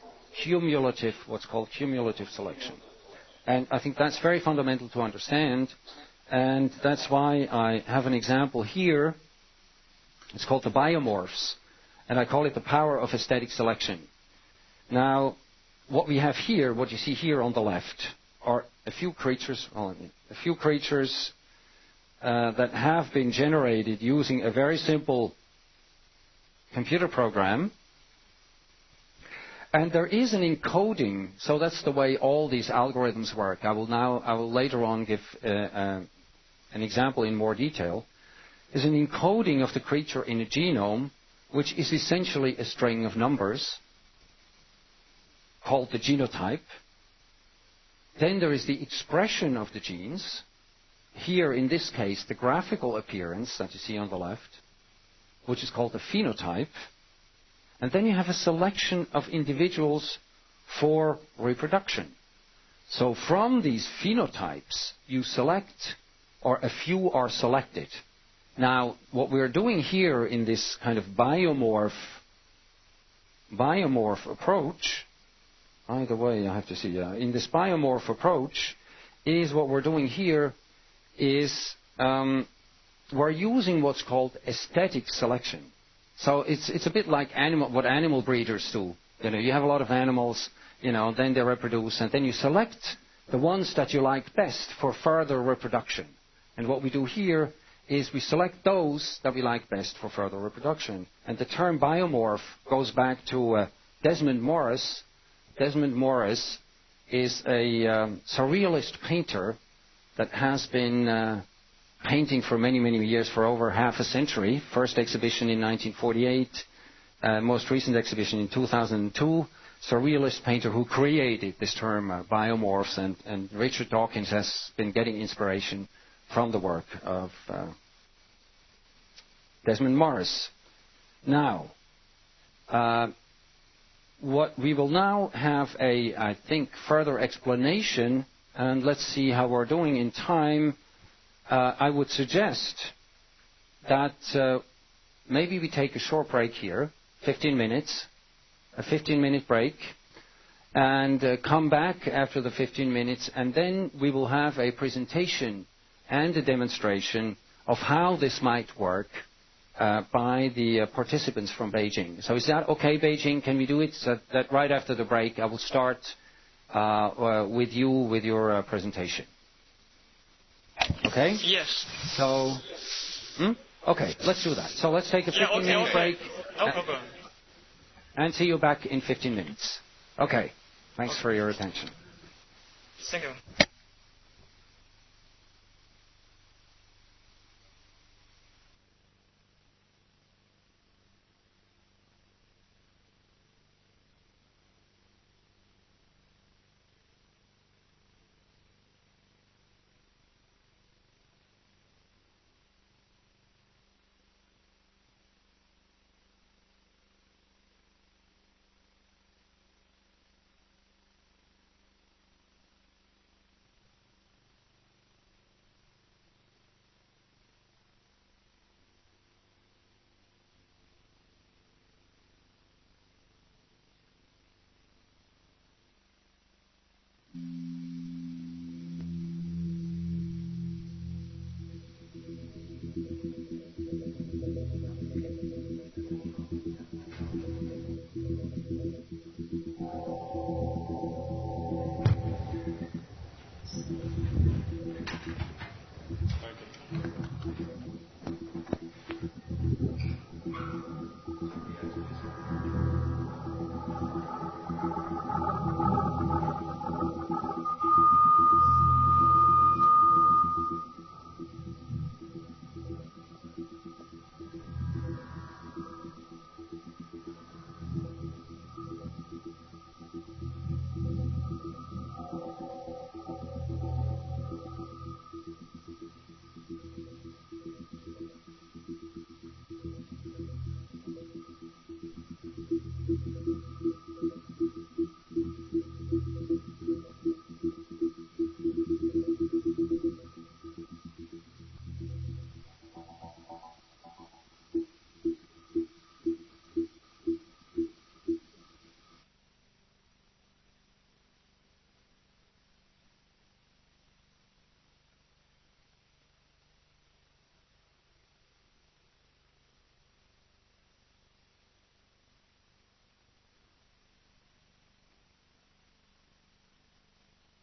Speaker 1: what's called cumulative selection. And I think that's very fundamental to understand, and that's why I have an example here It's called the biomorphs, and I call it the power of aesthetic selection. Now, what we have here, what you see here on the left, are a few creatures that have been generated using a very simple computer program. And there is an encoding, so that's the way all these algorithms work. I will later on give an example in more detail. Is an encoding of the creature in a genome, which is essentially a string of numbers called the genotype. Then there is the expression of the genes. Here, in this case, the graphical appearance that you see on the left, which is called the phenotype. And then you have a selection of individuals for reproduction. So from these phenotypes, you select, or a few are selected. Now, what we're doing here in this kind of biomorph approach, either way, I have to see, in this biomorph approach, is what we're doing here is we're using what's called aesthetic selection. So it's a bit like what animal breeders do. You have a lot of animals, then they reproduce, and then you select the ones that you like best for further reproduction. And what we do here is we select those that we like best for further reproduction. And the term biomorph goes back to Desmond Morris. Desmond Morris is a surrealist painter that has been painting for many, many years, for over half a century. First exhibition in 1948, most recent exhibition in 2002. Surrealist painter who created this term biomorphs, and Richard Dawkins has been getting inspiration from the work of Desmond Morris. Now, what we will now have I think, further explanation, and let's see how we're doing in time. I would suggest that maybe we take a short break here, 15 minutes, a 15-minute break, and come back after the 15 minutes, and then we will have a presentation and a demonstration of how this might work by the participants from Beijing. So is that okay, Beijing? Can we do it? So that right after the break, I will start with you with your presentation. Okay?
Speaker 2: Yes.
Speaker 1: So, okay, let's do that. So let's take a 15-minute break.
Speaker 2: No problem.
Speaker 1: And see you back in 15 minutes. Okay. Thanks for your attention.
Speaker 2: Thank you.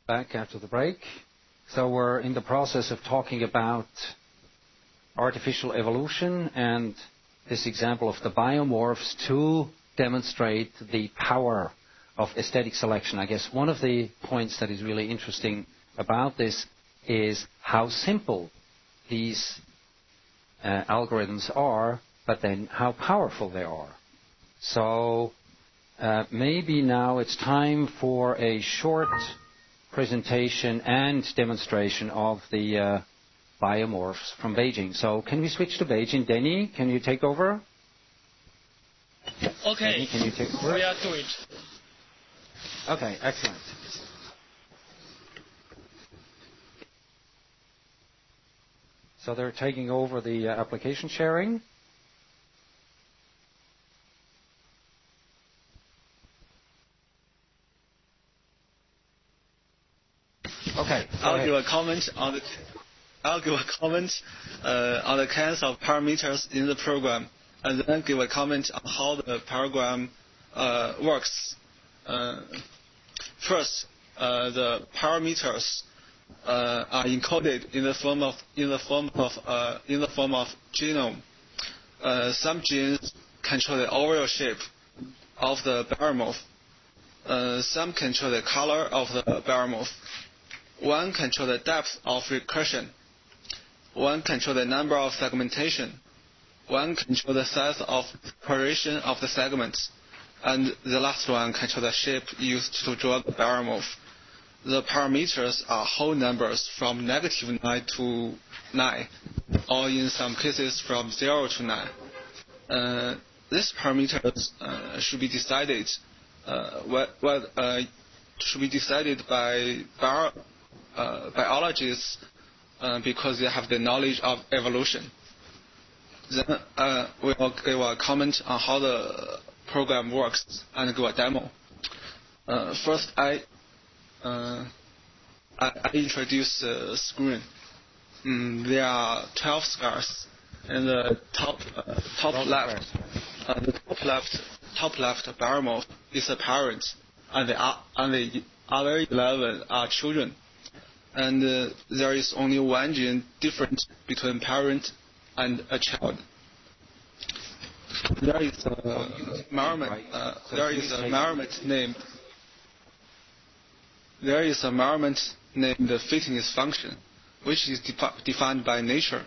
Speaker 1: back after the break. So we're in the process of talking about artificial evolution and this example of the biomorphs to demonstrate the power of aesthetic selection. I guess one of the points that is really interesting about this is how simple these algorithms are, but then how powerful they are. So maybe now it's time for a short presentation and demonstration of the biomorphs from Beijing. So can we switch to Beijing? Denny, can you take over?
Speaker 15: Okay.
Speaker 1: Denny, can you take over?
Speaker 15: We are doing it.
Speaker 1: Okay, excellent. So they're taking over the application sharing. Okay.
Speaker 15: I'll give a comment on the kinds of parameters in the program, and then give a comment on how the program works. First, the parameters are encoded in the form of genome. Some genes control the overall shape of the biomorph. Some control the color of the biomorph. One control the depth of recursion. One control the number of segmentation. One control the size of separation of the segments. And the last one control the shape used to draw the biomorph. The parameters are whole numbers from -9 to 9, or in some cases from 0 to 9. These parameters should be decided by biologists because they have the knowledge of evolution. Then we'll give a comment on how the program works and give a demo. First, I introduce the screen. There are 12 scars in the top left. The top left biomorph is a parent, and the other 11 are children. And there is only one gene different between parent and a child. There is a environment named. There is a environment named the fitness function, which is defined by nature,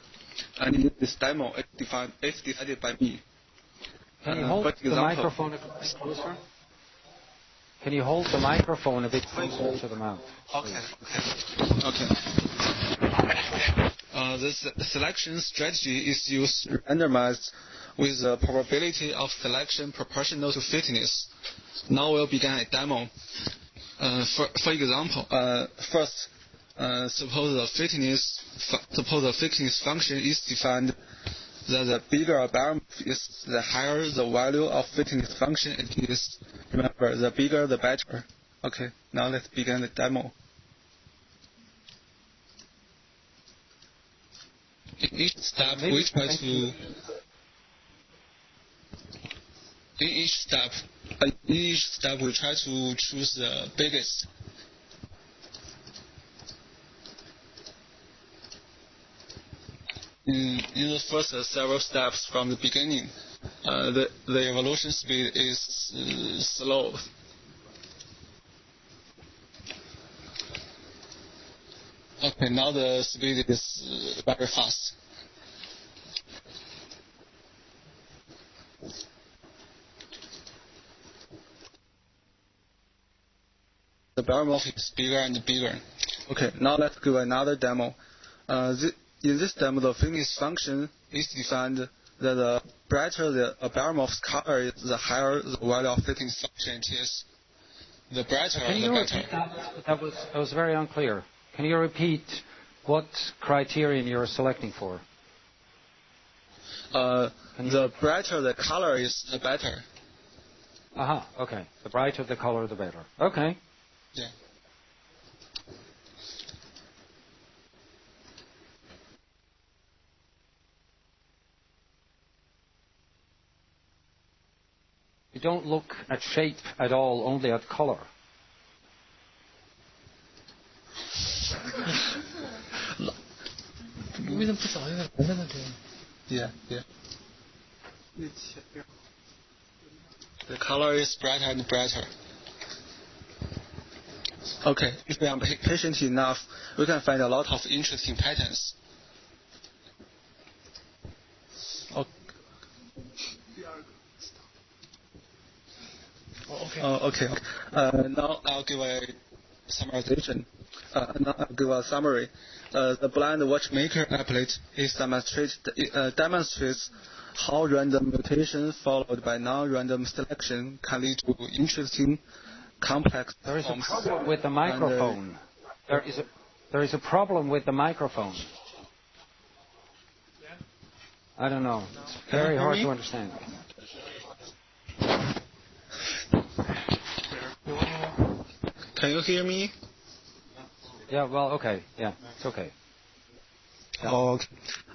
Speaker 15: and in this demo, it's decided by me.
Speaker 1: Can you hold the microphone a bit closer? Can you hold the microphone a bit closer to the mouth?
Speaker 15: Okay. This selection strategy is used randomized with the probability of selection proportional to fitness. Now we'll begin a demo. For example, first, suppose the fitness function is defined that the bigger a biomorph is, the higher the value of fitness function it is. Remember, the bigger the better. Okay, now let's begin the demo. In each step, we try to choose the biggest. In the first several steps from the beginning, the evolution speed is slow. Okay, now the speed is very fast. The biomorph is bigger and bigger. Okay, now let's give another demo. In this demo, the fitness function is defined that the brighter the biomorph's color is, the higher the value of fitness function it is. The brighter,
Speaker 1: Can you
Speaker 15: the better.
Speaker 1: repeat that? That was very unclear. Can you repeat what criterion you're selecting for?
Speaker 15: The brighter the color is, the better.
Speaker 1: Aha, okay. The brighter the color, the better. Okay.
Speaker 15: Yeah.
Speaker 1: You don't look at shape at all, only at color.
Speaker 15: Yeah. The color is brighter and brighter. Okay, if we are patient enough, we can find a lot of interesting patterns. Okay. Now I'll give a summarization. Now I'll give a summary. The blind watchmaker applet demonstrates how random mutation followed by non-random selection can lead to interesting, complex
Speaker 1: There is a
Speaker 15: forms.
Speaker 1: problem with the microphone. There is a problem with the microphone. I don't know. It's very hard to understand.
Speaker 15: Can you hear me?
Speaker 1: Yeah, well, okay. Yeah, it's okay. Yeah.
Speaker 15: Okay.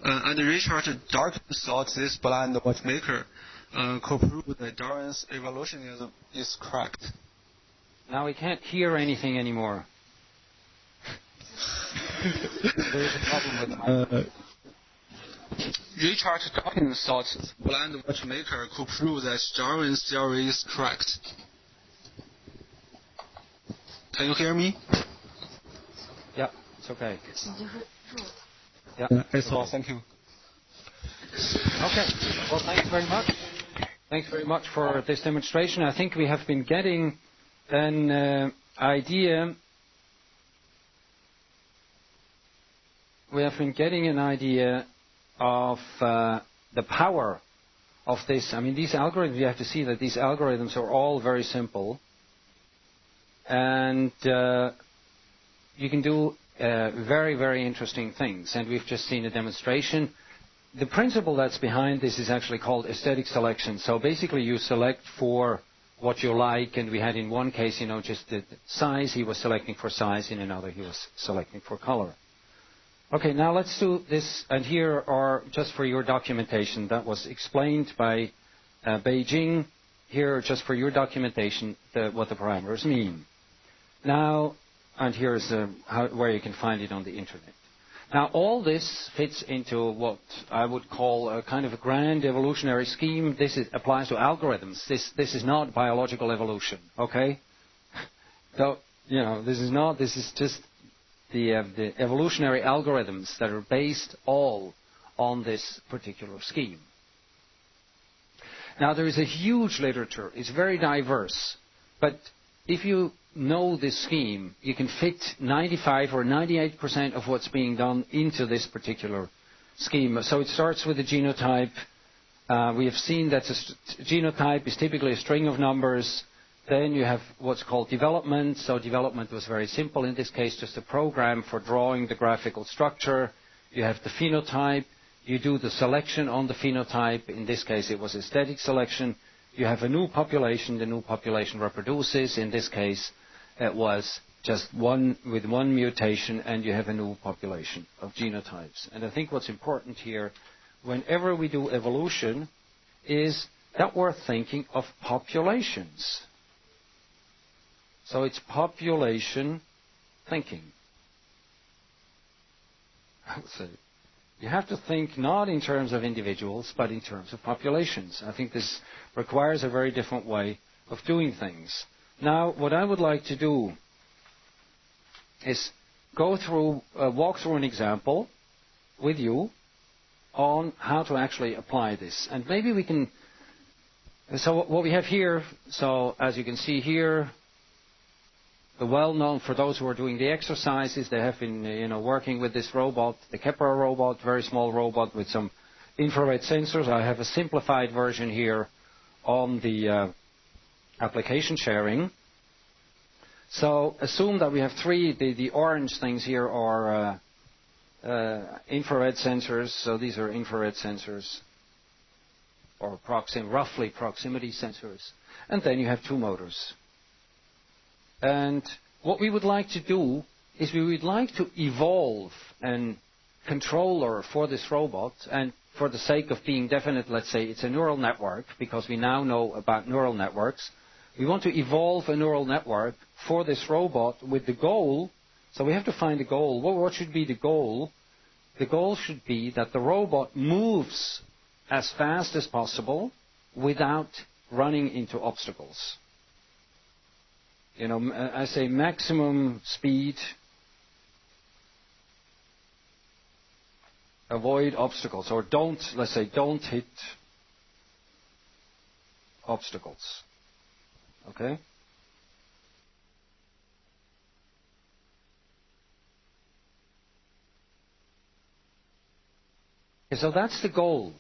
Speaker 15: And Richard Dawkins thought this blind watchmaker could prove that Darwin's evolutionism is correct.
Speaker 1: Now we can't hear anything anymore. There is a problem with the microphone.
Speaker 15: Richard Dawkins thought the blind watchmaker could prove that Darwin's theory is correct. Can you hear me?
Speaker 1: Yeah, it's okay. Yeah.
Speaker 15: Well, thank you.
Speaker 1: Okay. Well, thanks very much. Thanks very much for this demonstration. I think we have been getting an idea. We have been getting an idea of the power of this. I mean, these algorithms, you have to see that these algorithms are all very simple. And you can do very, very interesting things. And we've just seen a demonstration. The principle that's behind this is actually called aesthetic selection. So basically you select for what you like. And we had in one case, just the size. He was selecting for size. In another, he was selecting for color. Okay, now let's do this. And here are, just for your documentation, that was explained by Beijing. Here, just for your documentation, what the parameters mean. Now, and here's where you can find it on the internet. Now, all this fits into what I would call a kind of a grand evolutionary scheme. This applies to algorithms. This is not biological evolution, okay? So, this is not. This is just the evolutionary algorithms that are based all on this particular scheme. Now, there is a huge literature. It's very diverse. But if you know this scheme, you can fit 95 or 98% of what's being done into this particular scheme. So it starts with the genotype. We have seen that a genotype is typically a string of numbers. Then you have what's called development. So development was very simple in this case, just a program for drawing the graphical structure. You have the phenotype. You do the selection on the phenotype. In this case, it was aesthetic selection. You have a new population. The new population reproduces. In this case, it was just one with one mutation, and you have a new population of genotypes. And I think what's important here, whenever we do evolution, is that we're thinking of populations. So it's population thinking. I would say you have to think not in terms of individuals, but in terms of populations. I think this requires a very different way of doing things. Now, what I would like to do is walk through an example with you on how to actually apply this. And maybe we can, so what we have here, so as you can see here, the well-known, for those who are doing the exercises, they have been working with this robot, the Kepler robot, very small robot with some infrared sensors. I have a simplified version here on the application sharing. So assume that we have three, the orange things here are infrared sensors. So these are infrared sensors, or roughly proximity sensors. And then you have two motors. And what we would like to do is we would like to evolve a controller for this robot, and for the sake of being definite, let's say it's a neural network, because we now know about neural networks. We want to evolve a neural network for this robot with the goal, so we have to find a goal. What should be the goal? the goal should be that the robot moves as fast as possible without running into obstacles. I say maximum speed, avoid obstacles, or don't hit obstacles. Okay? So that's the goal.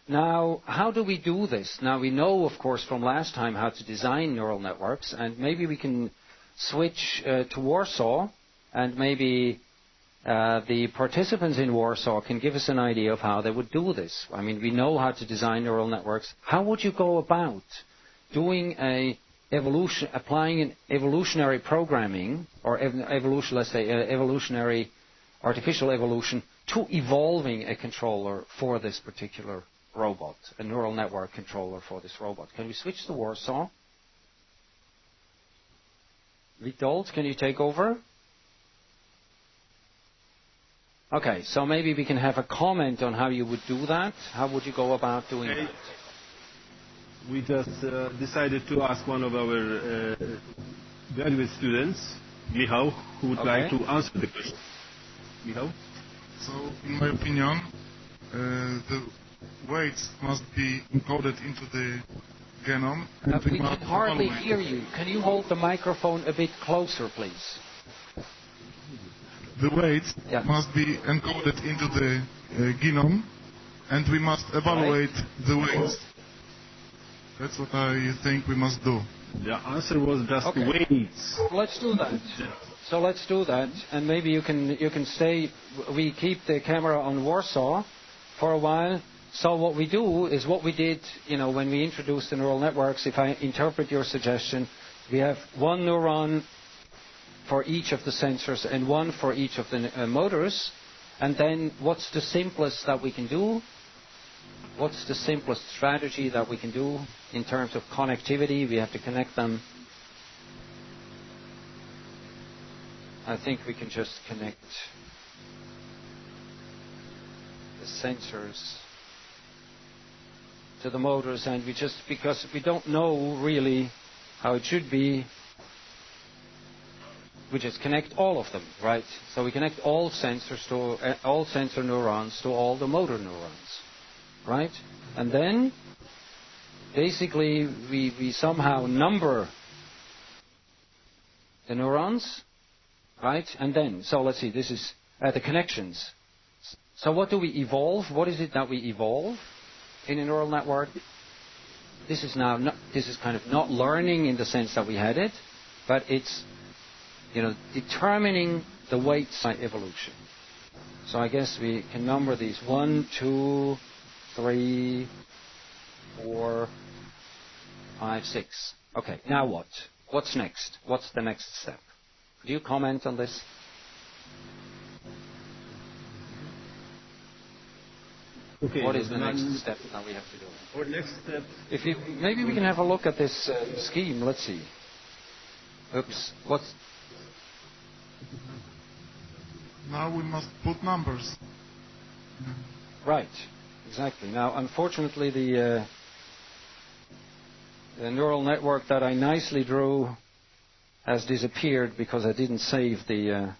Speaker 1: Now, how do we do this? Now, we know, of course, from last time how to design neural networks, and maybe we can switch to Warsaw, and maybe the participants in Warsaw can give us an idea of how they would do this. I mean, we know how to design neural networks. How would you go about doing applying an evolutionary programming, or evolution, let's say evolutionary artificial evolution, to evolving a controller for this particular robot, a neural network controller for this robot? Can we switch to Warsaw? Witold, can you take over? Okay, so maybe we can have a comment on how you would do that. How would you go about doing that?
Speaker 3: We just decided to ask one of our graduate students, Michał, who would like to answer the question. Michał?
Speaker 16: So, in my opinion, the weights must be encoded into the genome. And
Speaker 1: we can hardly hear you. Can you hold the microphone a bit closer, please?
Speaker 16: The weights must be encoded into the genome, and we must evaluate the weights. That's what I think we must do.
Speaker 3: The answer was just weights.
Speaker 1: Let's do that. So let's do that, and maybe you can stay. We keep the camera on Warsaw for a while. So what we do is what we did, when we introduced the neural networks. If I interpret your suggestion, we have one neuron for each of the sensors and one for each of the motors. And then what's the simplest that we can do? What's the simplest strategy that we can do in terms of connectivity? We have to connect them. I think we can just connect the sensors to the motors, and because we don't know really how it should be, we just connect all of them, right? So we connect all sensors to all sensor neurons to all the motor neurons, right? And then basically we somehow number the neurons, right? And then, so let's see, this is the connections. So what do we evolve? What is it that we evolve in a neural network? This is kind of not learning in the sense that we had it, but it's determining the weights by evolution. So I guess we can number these 1, 2, 3, 4, 5, 6. Okay, now what? What's next? What's the next step? Do you comment on this?
Speaker 3: Okay,
Speaker 1: what is the next step that we have to do?
Speaker 3: Or next step?
Speaker 1: Maybe we can have a look at this scheme. Let's see. Oops. What's...
Speaker 16: Now we must put numbers.
Speaker 1: Right. Exactly. Now, unfortunately, the neural network that I nicely drew has disappeared because I didn't save the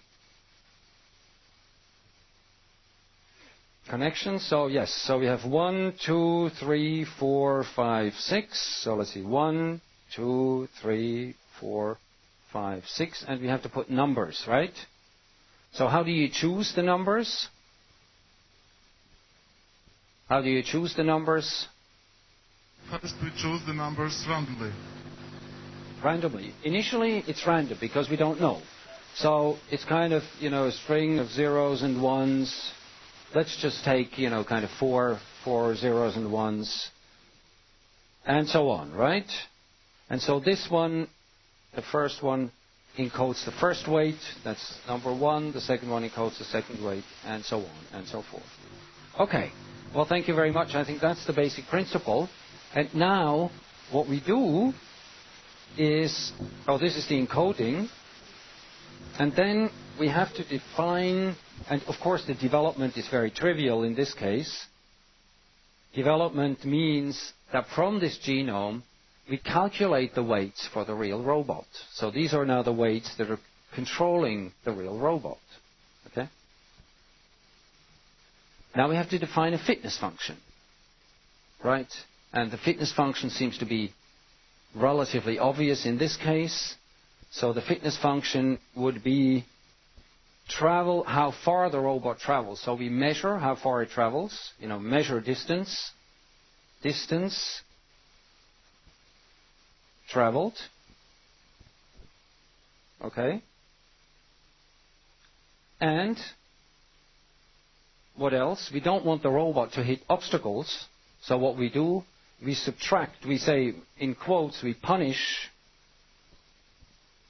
Speaker 1: connection. So yes, so we have 1, 2, 3, 4, 5, 6. So let's see, 1, 2, 3, 4, 5, 6, and we have to put numbers, right? So how do you choose the numbers? How do you choose the numbers?
Speaker 16: First, we choose the numbers randomly.
Speaker 1: Randomly. Initially, it's random because we don't know. So it's kind of, a string of zeros and ones. Let's just take, kind of four zeros and ones, and so on, right? And so this one, the first one, encodes the first weight. That's number 1. The second one encodes the second weight, and so on, and so forth. Okay. Well, thank you very much. I think that's the basic principle. And now, what we do is, this is the encoding, and then we have to define And of course, the development is very trivial in this case. Development means that from this genome, we calculate the weights for the real robot. So these are now the weights that are controlling the real robot. Okay? Now we have to define a fitness function. Right? And the fitness function seems to be relatively obvious in this case. So the fitness function would be travel, how far the robot travels. So we measure how far it travels, measure distance traveled. Okay. And what else? We don't want the robot to hit obstacles. So what we do, we subtract, we say, in quotes, we punish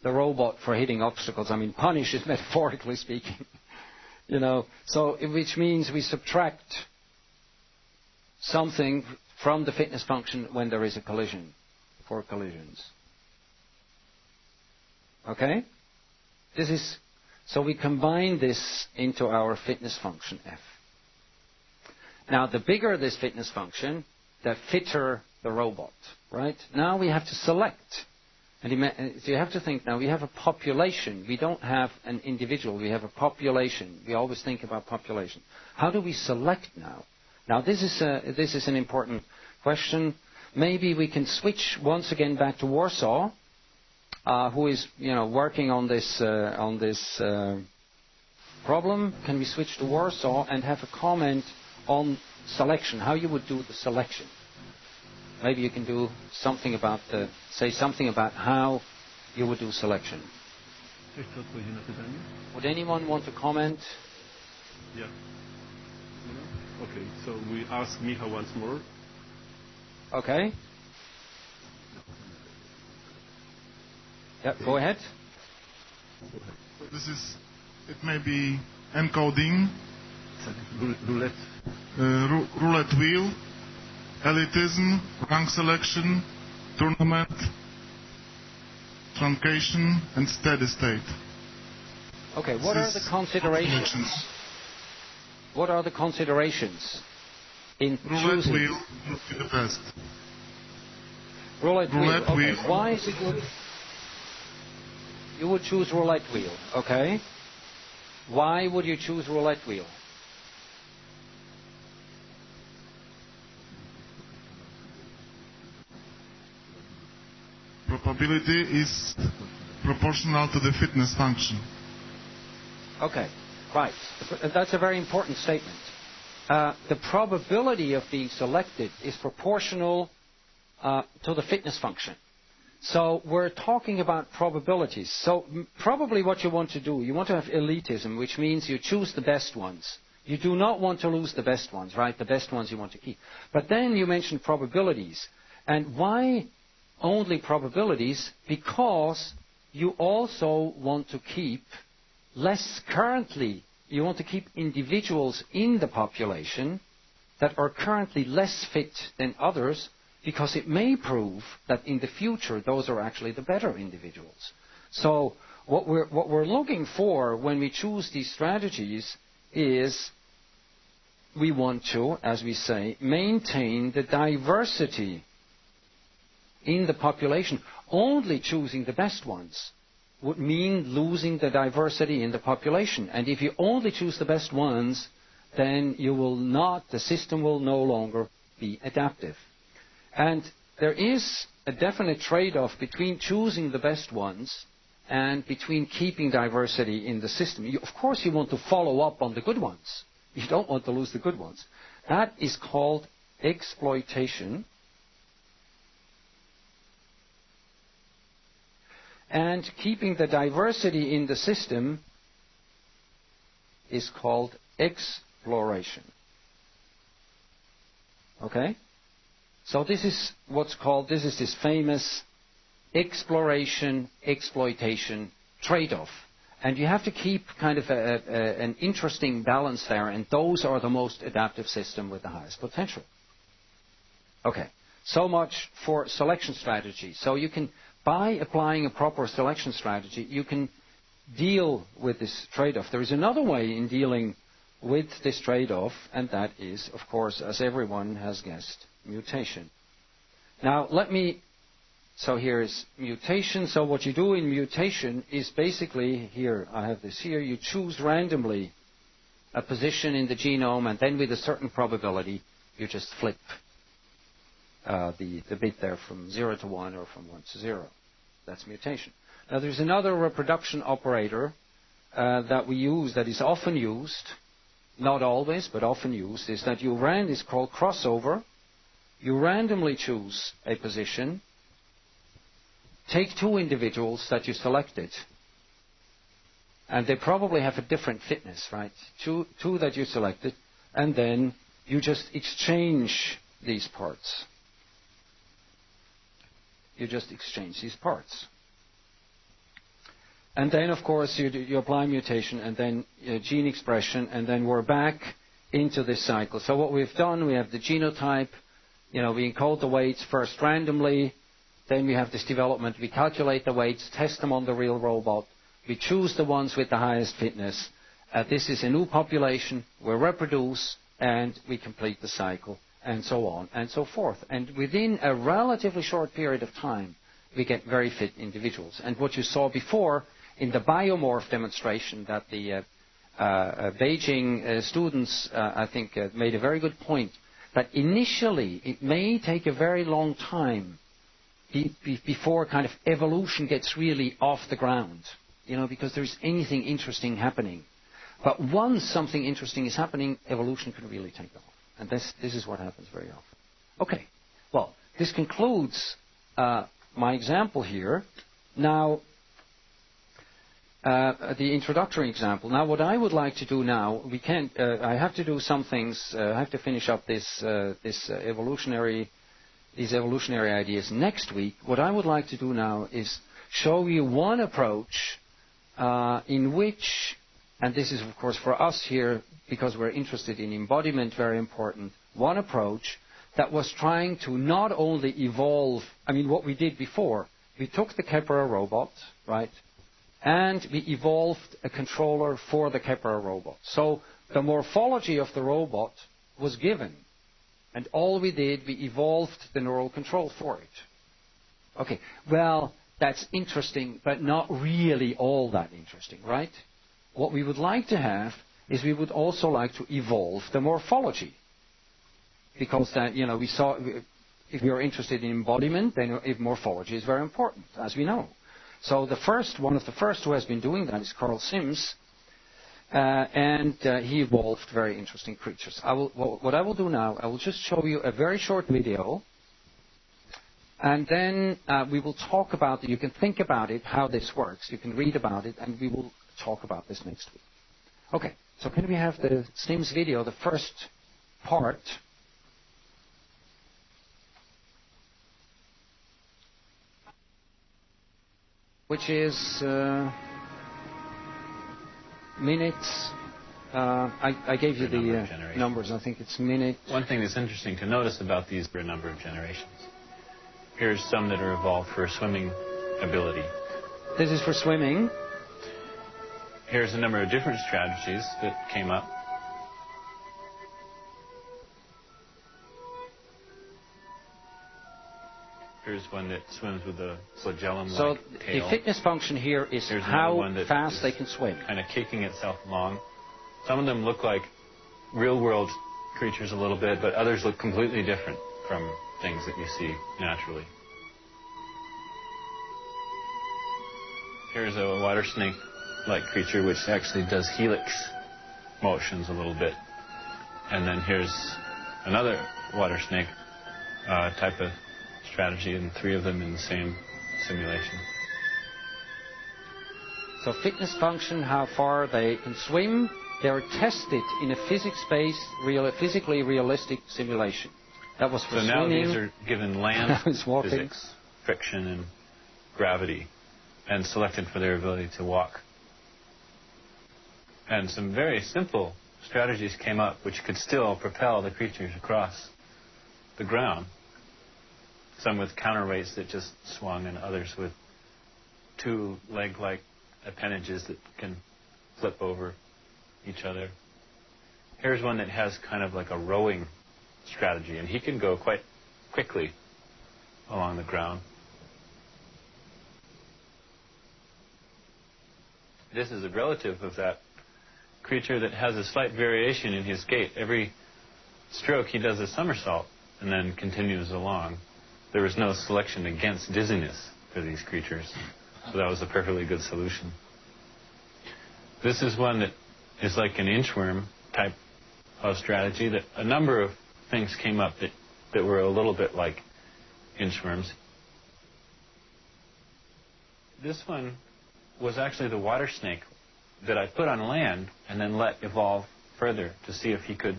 Speaker 1: the robot for hitting obstacles. I mean, punish is metaphorically speaking. So which means we subtract something from the fitness function when there is a collision, for collisions. Okay? So we combine this into our fitness function F. Now, the bigger this fitness function, the fitter the robot, right? Now we have to select. And you have to think now, we have a population. We don't have an individual. We have a population. We always think about population. How do we select now? Now, this is an important question. Maybe we can switch once again back to Warsaw, who is working on this problem. Can we switch to Warsaw and have a comment on selection? How you would do the selection? Maybe you can do something about say something about how you would do selection. Would anyone want to comment?
Speaker 3: Yeah. Okay, so we ask Michał once more.
Speaker 1: Okay. Yeah, go ahead.
Speaker 16: It may be encoding, roulette wheel, elitism, rank selection, tournament, truncation, and steady state.
Speaker 1: Okay, what are the considerations? What are the considerations in
Speaker 16: roulette
Speaker 1: choosing?
Speaker 16: Wheel would be the best.
Speaker 1: Roulette wheel. Okay.
Speaker 16: Wheel.
Speaker 1: Why is it good? You would choose roulette wheel. Okay. Why would you choose roulette wheel?
Speaker 16: Probability is proportional to the fitness function.
Speaker 1: Okay, right. That's a very important statement. The probability of being selected is proportional to the fitness function. So we're talking about probabilities. So probably what you want to do, you want to have elitism, which means you choose the best ones. You do not want to lose the best ones, right? The best ones you want to keep. But then you mentioned probabilities. And why only probabilities? Because you also want to keep you want to keep individuals in the population that are currently less fit than others, because it may prove that in the future those are actually the better individuals. So what we're looking for when we choose these strategies is we want to, as we say, maintain the diversity in the population. Only choosing the best ones would mean losing the diversity in the population. And if you only choose the best ones, then the system will no longer be adaptive. And there is a definite trade-off between choosing the best ones and between keeping diversity in the system. Of course, you want to follow up on the good ones. You don't want to lose the good ones. That is called exploitation. And keeping the diversity in the system is called exploration. Okay? So this is this famous exploration-exploitation trade-off. And you have to keep kind of an interesting balance there, and those are the most adaptive system with the highest potential. Okay, so much for selection strategy. So you can, by applying a proper selection strategy, you can deal with this trade-off. There is another way in dealing with this trade-off, and that is, of course, as everyone has guessed, mutation. Now, so here is mutation. So what you do in mutation is basically, here, I have this here, you choose randomly a position in the genome, and then with a certain probability, you just flip the bit there from 0 to 1 or from 1 to 0. That's mutation. Now, there's another reproduction operator that we use, that is often used, not always, but often used, is that it's called crossover. You randomly choose a position, take two individuals that you selected, and they probably have a different fitness, right? Two that you selected, and then you just exchange these parts. You just exchange these parts. And then, of course, you apply mutation and then gene expression, and then we're back into this cycle. So what we've done, we have the genotype, we encode the weights first randomly, then we have this development, we calculate the weights, test them on the real robot, we choose the ones with the highest fitness. This is a new population, we reproduce, and we complete the cycle, and so on and so forth. And within a relatively short period of time, we get very fit individuals. And what you saw before in the biomorph demonstration that the Beijing students, I think, made a very good point, that initially it may take a very long time before kind of evolution gets really off the ground, because there's anything interesting happening. But once something interesting is happening, evolution can really take off. And this is what happens very often. Okay, well, this concludes my example here. Now, the introductory example. Now, what I would like to do now, I have to do some things. I have to finish up these evolutionary ideas next week. What I would like to do now is show you one approach in which, and this is, of course, for us here, because we're interested in embodiment, very important, one approach that was trying to not only evolve, what we did before, we took the Kepler robot, right, and we evolved a controller for the Kepler robot. So the morphology of the robot was given, and all we did, we evolved the neural control for it. Okay, well, that's interesting, but not really all that interesting, right? What we would like to have is we would also like to evolve the morphology. Because that, we saw, if you're interested in embodiment, then morphology is very important, as we know. So one of the first who has been doing that is Carl Sims, and he evolved very interesting creatures. What I will do now, I will just show you a very short video, and then we will talk about it. You can think about it, how this works. You can read about it, and we will talk about this next week. Okay, so can we have the Sims video, the first part? Which is minutes. I gave you the numbers. I think it's minute.
Speaker 17: One thing that's interesting to notice about these are a number of generations. Here's some that are evolved for swimming ability.
Speaker 1: This is for swimming.
Speaker 17: Here's a number of different strategies that came up. Here's one that swims with a flagellum-like
Speaker 1: tail. So
Speaker 17: tail.
Speaker 1: the fitness function here is how fast they can swim.
Speaker 17: Kind of kicking itself along. Some of them look like real-world creatures a little bit, but others look completely different from things that you see naturally. Here's a water snake-like creature which actually does helix motions a little bit. And then here's another water snake type of strategy, and three of them in the same simulation.
Speaker 1: So fitness function, how far they can swim, they are tested in a physics-based, physically realistic simulation. That was for
Speaker 17: swimming.
Speaker 1: So
Speaker 17: now these are given land physics, friction, and gravity, and selected for their ability to walk. And some very simple strategies came up which could still propel the creatures across the ground. Some with counterweights that just swung, and others with two leg-like appendages that can flip over each other. Here's one that has kind of like a rowing strategy, and he can go quite quickly along the ground. This is a relative of that creature that has a slight variation in his gait. Every stroke he does a somersault and then continues along. There was no selection against dizziness for these creatures, so that was a perfectly good solution. This is one that is like an inchworm type of strategy. That a number of things came up that were a little bit like inchworms. This one was actually the water snake that I put on land and then let evolve further to see if he could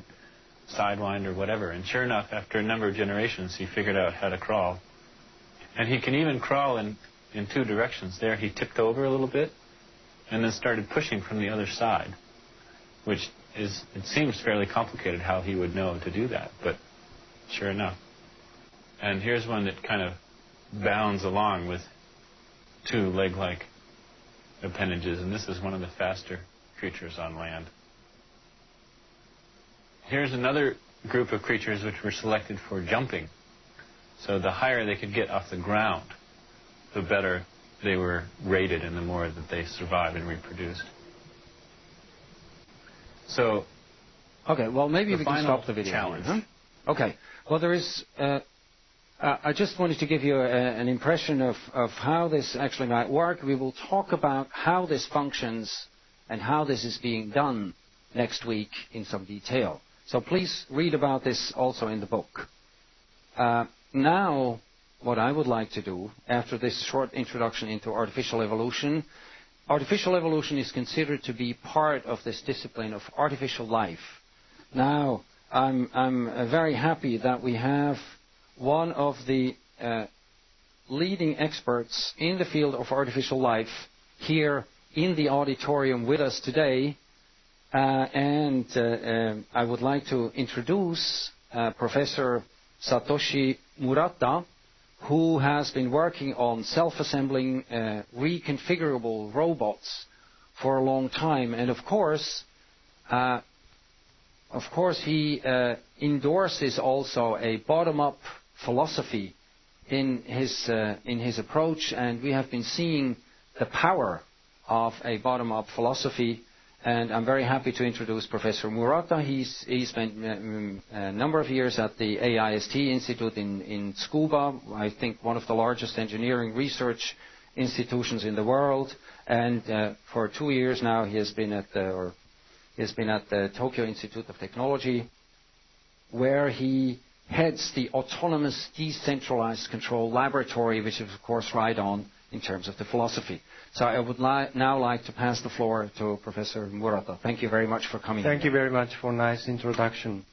Speaker 17: sidewind or whatever. And sure enough, after a number of generations, he figured out how to crawl. And he can even crawl in two directions. There he tipped over a little bit and then started pushing from the other side, which is, it seems fairly complicated how he would know to do that, but sure enough. And here's one that kind of bounds along with two leg-like appendages, and this is one of the faster creatures on land. Here's another group of creatures which were selected for jumping. So the higher they could get off the ground, the better they were rated and the more that they survived and reproduced. So,
Speaker 1: okay, well, maybe we can stop the video.
Speaker 17: Challenge.
Speaker 1: Huh? Okay, well, there is... I just wanted to give you an impression of how this actually might work. We will talk about how this functions and how this is being done next week in some detail. So please read about this also in the book. Now, what I would like to do, after this short introduction into artificial evolution is considered to be part of this discipline of artificial life. Now, I'm very happy that we have one of the leading experts in the field of artificial life here in the auditorium with us today. And I would like to introduce Professor Satoshi Murata, who has been working on self-assembling reconfigurable robots for a long time. And of course he endorses also a bottom-up philosophy in his approach, and we have been seeing the power of a bottom-up philosophy. And I'm very happy to introduce Professor Murata. He spent a number of years at the AIST Institute in Tsukuba, I think one of the largest engineering research institutions in the world. And for 2 years now, he has been at the Tokyo Institute of Technology, where he heads the Autonomous Decentralized Control Laboratory, which is, of course, right on in terms of the philosophy. So I would now like to pass the floor to Professor Murata. Thank you very much for coming.
Speaker 18: Thank you very much for a nice introduction.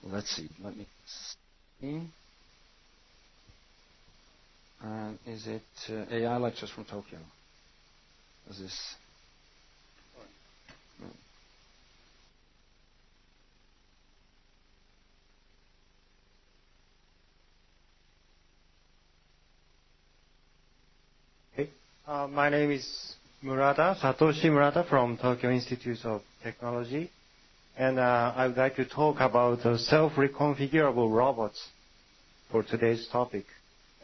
Speaker 1: Let's see. Let me see. Is it AI Lectures from Tokyo? Is this... No.
Speaker 18: My name is Murata, Satoshi Murata from Tokyo Institute of Technology. And I would like to talk about self-reconfigurable robots for today's topic.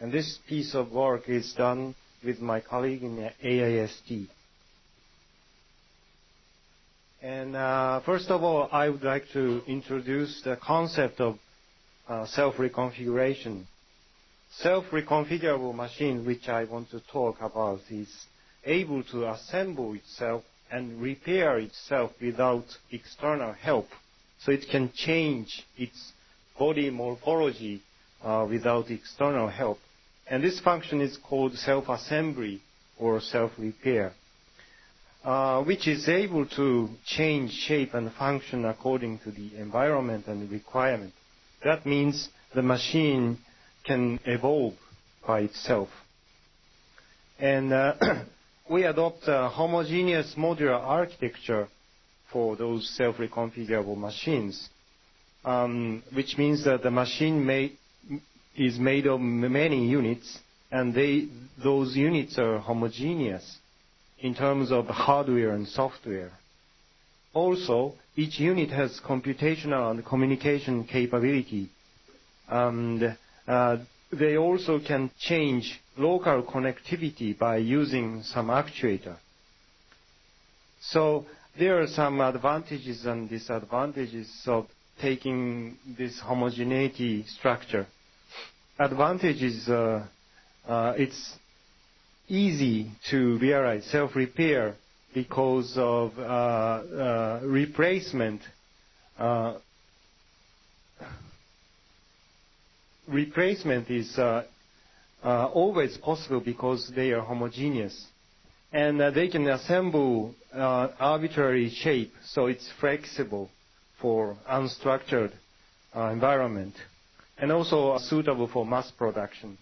Speaker 18: And this piece of work is done with my colleague in the AIST. And first of all, I would like to introduce the concept of self-reconfiguration. Self-reconfigurable machine, which I want to talk about, is able to assemble itself and repair itself without external help. So it can change its body morphology without external help. And this function is called self-assembly or self-repair, which is able to change shape and function according to the environment and requirement. That means the machine can evolve by itself. And we adopt a homogeneous modular architecture for those self-reconfigurable machines, which means that the machine is made of many units, and those units are homogeneous in terms of hardware and software. Also, each unit has computational and communication capability, and they also can change local connectivity by using some actuator. So there are some advantages and disadvantages of taking this homogeneity structure. Advantage is it's easy to realize self-repair because of replacement. Replacement is always possible because they are homogeneous. And they can assemble arbitrary shape, so it's flexible for unstructured environment, and also suitable for mass production.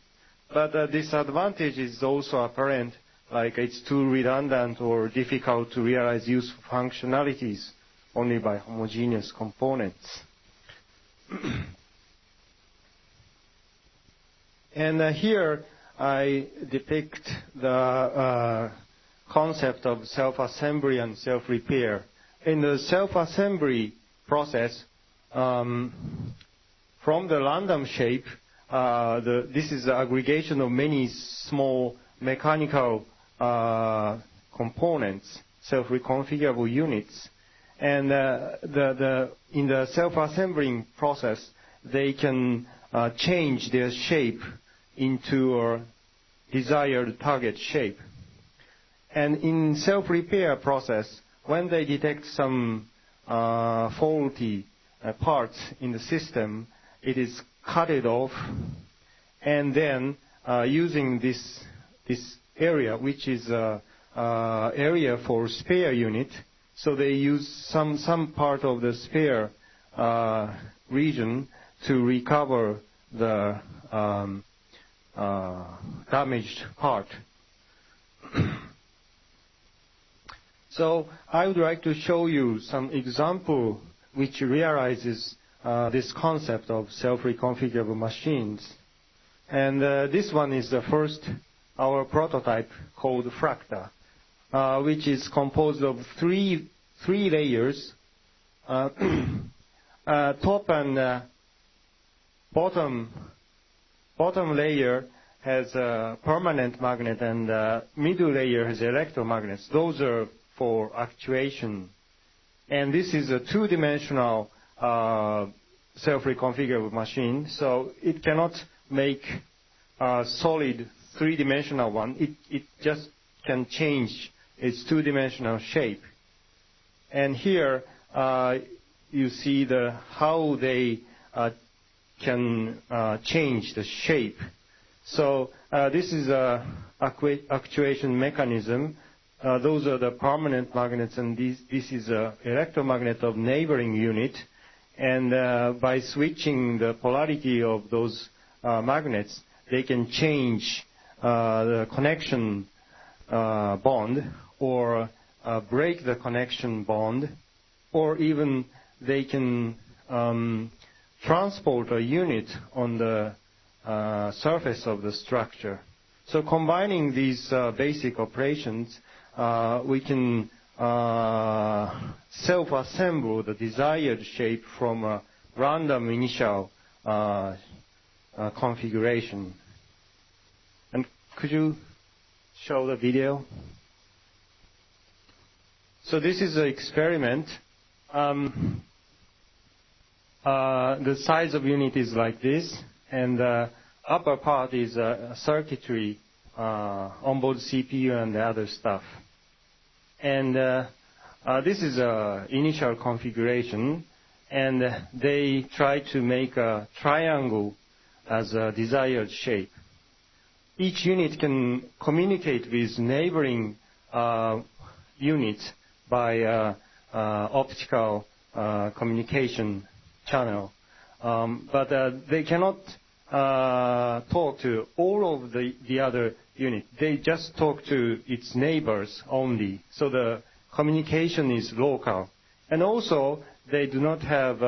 Speaker 18: But the disadvantage is also apparent, like it's too redundant or difficult to realize useful functionalities only by homogeneous components. And here I depict the concept of self-assembly and self-repair. In the self-assembly process, from the random shape, this is the aggregation of many small mechanical components, self-reconfigurable units. And in the self-assembling process, they can change their shape into a desired target shape. And in self-repair process, when they detect some faulty parts in the system, it is cut it off, and then using this area, which is area for spare unit, so they use some part of the spare region to recover the damaged part. So I would like to show you some example which realizes this concept of self-reconfigurable machines. And this one is the first, our prototype called Fracta, which is composed of three layers. Top and bottom layer has a permanent magnet, and middle layer has electromagnets. Those are for actuation. And this is a two-dimensional self-reconfigurable machine, so it cannot make a solid three-dimensional one. It just can change its two-dimensional shape. And here you see how they can change the shape. So this is a actuation mechanism. Those are the permanent magnets, and this is an electromagnet of neighboring unit. And by switching the polarity of those magnets, they can change the connection bond, or break the connection bond, or even they can transport a unit on the surface of the structure. So combining these basic operations, we can self-assemble the desired shape from a random initial configuration. And could you show the video? So this is an experiment. The size of unit is like this, and the upper part is circuitry, onboard CPU and the other stuff. And this is an initial configuration, and they try to make a triangle as a desired shape. Each unit can communicate with neighboring units by optical communication channel, but they cannot talk to all of the other unit. They just talk to its neighbors only. So the communication is local. And also, they do not have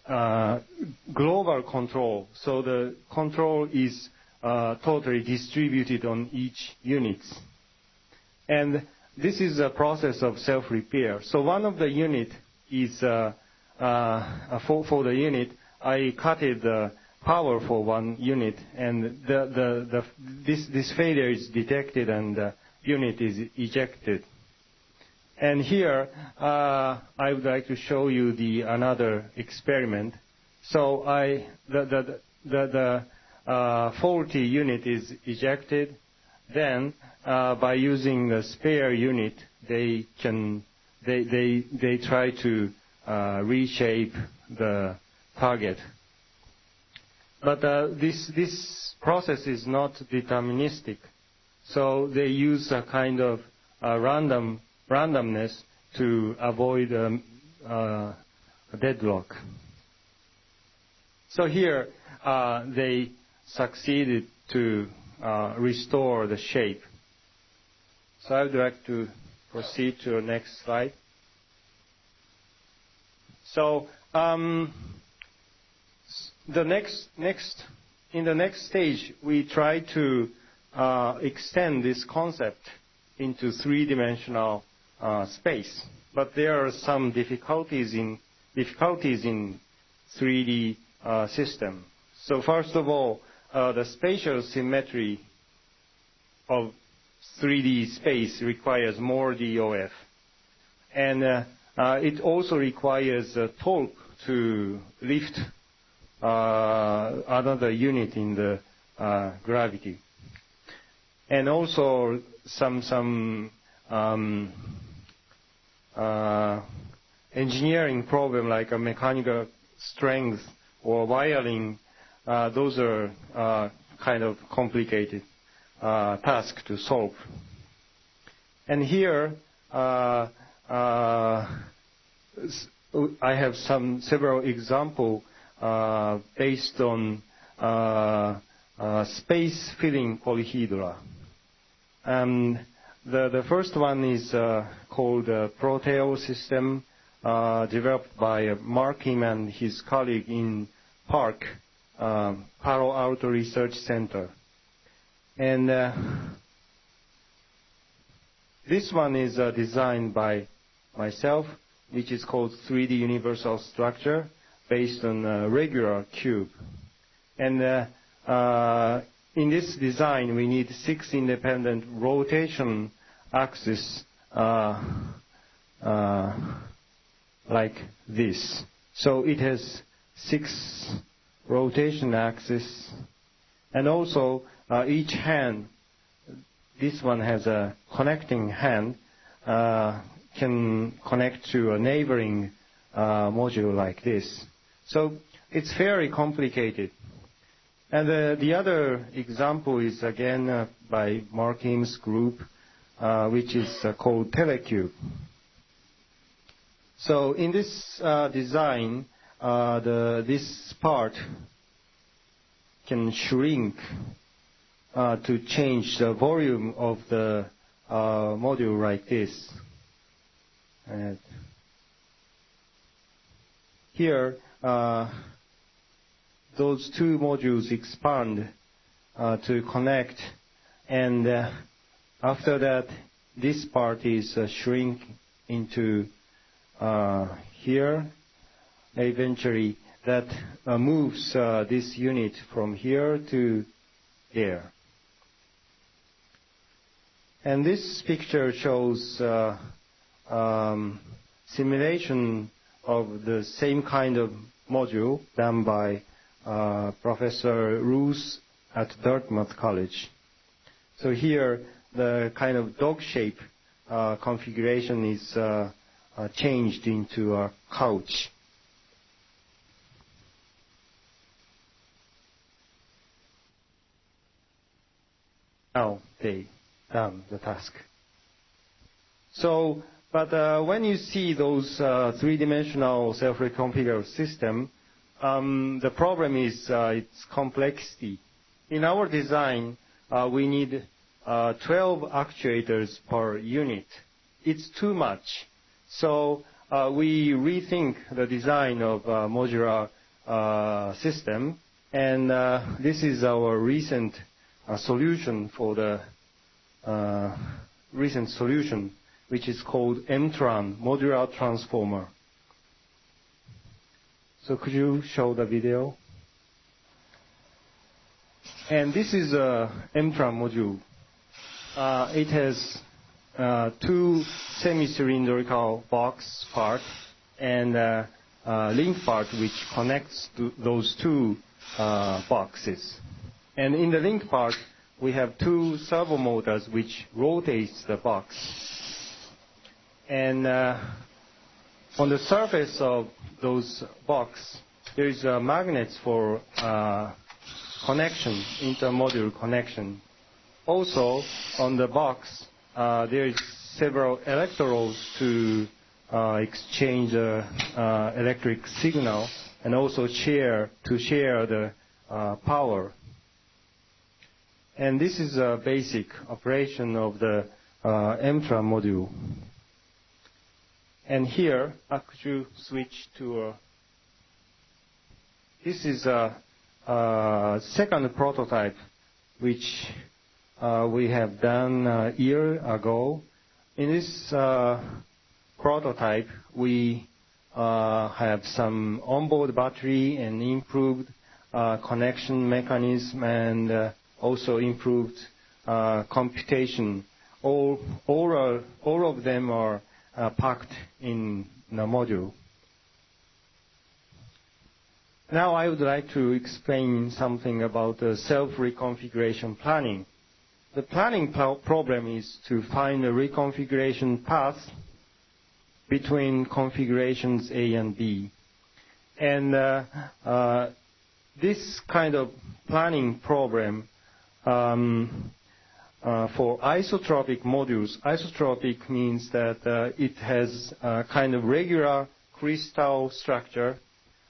Speaker 18: global control. So the control is totally distributed on each unit. And this is a process of self-repair. So one of the unit is, for the unit, I cutted the power for one unit, and this failure is detected and the unit is ejected. And here, I would like to show you another experiment. So the faulty unit is ejected. Then, by using the spare unit, they try to reshape the target. But this process is not deterministic. So they use a kind of randomness to avoid a deadlock. So here they succeeded to restore the shape. So I would like to proceed to the next slide. So in the next stage, we try to extend this concept into three-dimensional space. But there are some difficulties in 3D system. So first of all, the spatial symmetry of 3D space requires more DOF. And it also requires torque to lift another unit in the gravity. And also some engineering problem like a mechanical strength or wiring, those are kind of complicated task to solve. And here I have several examples based on space filling polyhedra. The first one is called Proteo system, developed by Mark Kim and his colleague in Palo Alto Research Center. And this one is designed by myself, which is called 3D universal structure based on a regular cube. And in this design, we need 6 independent rotation axes like this. So it has 6 rotation axes, and also each hand, this one has a connecting hand, can connect to a neighboring module like this. So it's very complicated. And the other example is again by Mark Kim's group, which is called Telecube. So in this design, this part can shrink to change the volume of the module like this. And here, those 2 modules expand to connect, and after that, this part is shrink into here. Eventually, that moves this unit from here to there. And this picture shows simulation of the same kind of module done by Professor Roos at Dartmouth College. So here, the kind of dog shape configuration is changed into a couch. Now they done the task. So, but when you see those 3-dimensional self-reconfigurable system, the problem is its complexity. In our design, we need 12 actuators per unit. It's too much. So we rethink the design of modular system. And this is our recent solution for the recent solution, which is called MTRAN, Modular Transformer. So could you show the video? And this is a MTRAN module. It has two semi-cylindrical box part and a link part which connects to those two boxes. And in the link part, we have two servo motors which rotates the box. And on the surface of those box, there is magnets for connection, inter-module connection. Also, on the box, there is several electrodes to exchange the electric signal and also share the power. And this is a basic operation of the MTRAN module. And here, could you switch to this is a second prototype which we have done a year ago. In this prototype, we have some onboard battery and improved connection mechanism and also improved computation. All of them are packed in the module. Now I would like to explain something about self-reconfiguration planning. The planning problem is to find a reconfiguration path between configurations A and B. And this kind of planning problem for isotropic modules, isotropic means that it has a kind of regular crystal structure.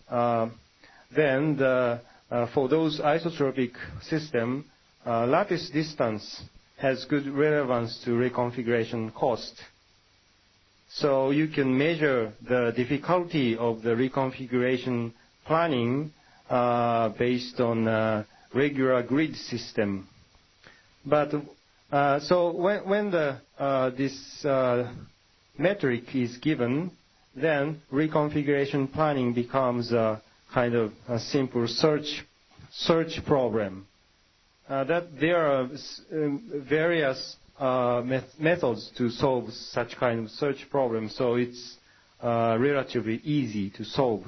Speaker 18: Then for those isotropic system, lattice distance has good relevance to reconfiguration cost. So you can measure the difficulty of the reconfiguration planning based on regular grid system. But so when this metric is given, then reconfiguration planning becomes a kind of a simple search problem. That there are various methods to solve such kind of search problem, so it's relatively easy to solve.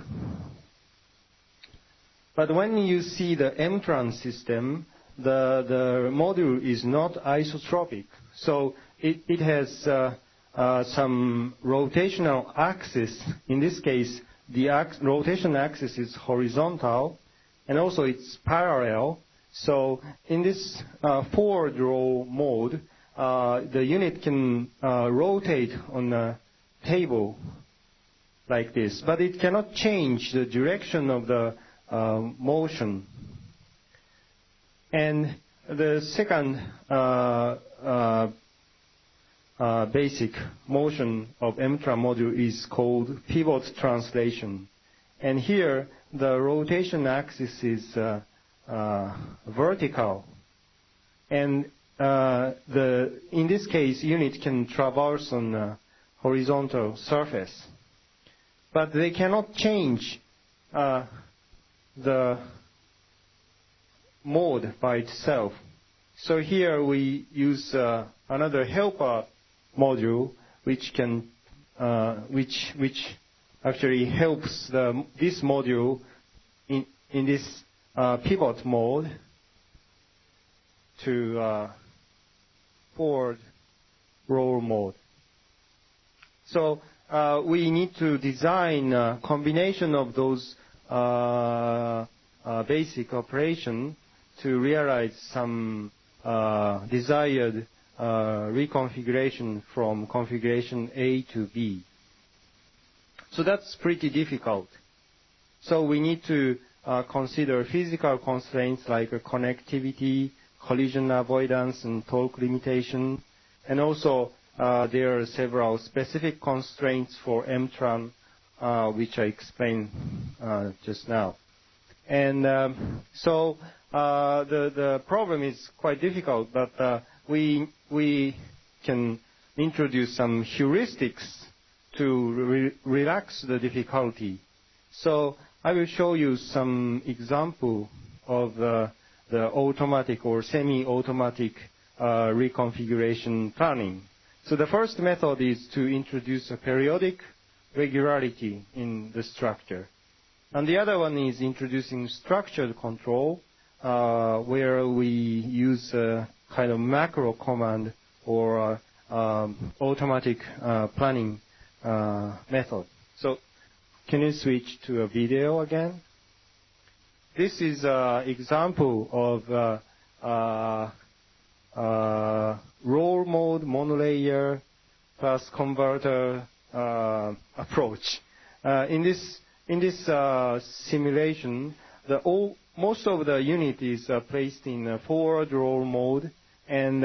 Speaker 18: But when you see the MTRAN system, the module is not isotropic, so it has some rotational axis. In this case, the rotation axis is horizontal, and also it's parallel. So in this forward roll mode, the unit can rotate on the table like this, but it cannot change the direction of the motion. And the second basic motion of MTRAN module is called pivot translation. And here, the rotation axis is vertical. And in this case, unit can traverse on a horizontal surface. But they cannot change the mode by itself. So here we use another helper module which can which actually helps this module in this pivot mode to forward roll mode. So we need to design a combination of those basic operation to realize some desired reconfiguration from configuration A to B. So that's pretty difficult. So we need to consider physical constraints like connectivity, collision avoidance, and torque limitation. And also there are several specific constraints for MTRAN, which I explained just now. And so the problem is quite difficult, but we can introduce some heuristics to relax the difficulty. So I will show you some example of the automatic or semi-automatic reconfiguration planning. So the first method is to introduce a periodic regularity in the structure. And the other one is introducing structured control, where we use a kind of macro command or automatic planning method. So can you switch to a video again? This is an example of roll mode monolayer plus converter approach. In this simulation, most of the unit is placed in forward roll mode, and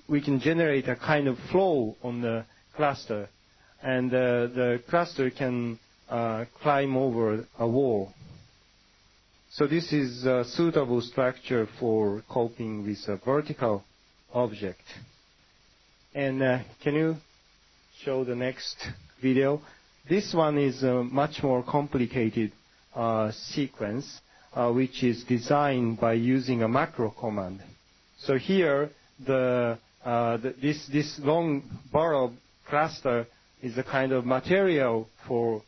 Speaker 18: we can generate a kind of flow on the cluster, and the cluster can climb over a wall. So this is a suitable structure for coping with a vertical object. And can you show the next video? This one is a much more complicated sequence, which is designed by using a macro command. So here, this long burrow cluster is a kind of material for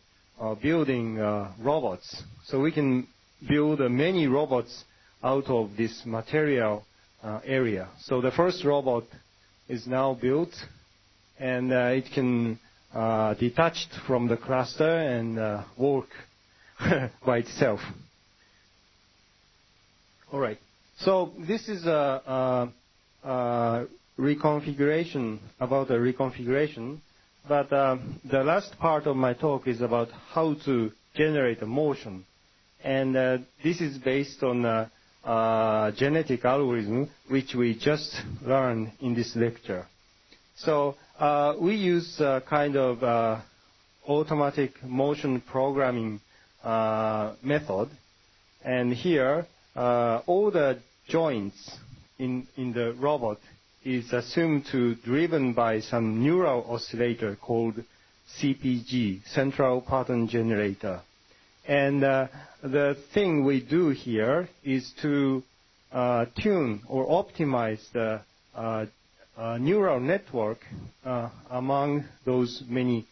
Speaker 18: building robots. So we can build many robots out of this material area. So the first robot is now built, and it can detached from the cluster and work by itself. All right. So this is a reconfiguration, about a reconfiguration. But the last part of my talk is about how to generate a motion. And this is based on a genetic algorithm, which we just learned in this lecture. So we use a kind of automatic motion programming method. And here, all the joints in the robot is assumed to driven by some neural oscillator called CPG, Central Pattern Generator. And the thing we do here is to tune or optimize the neural network among those many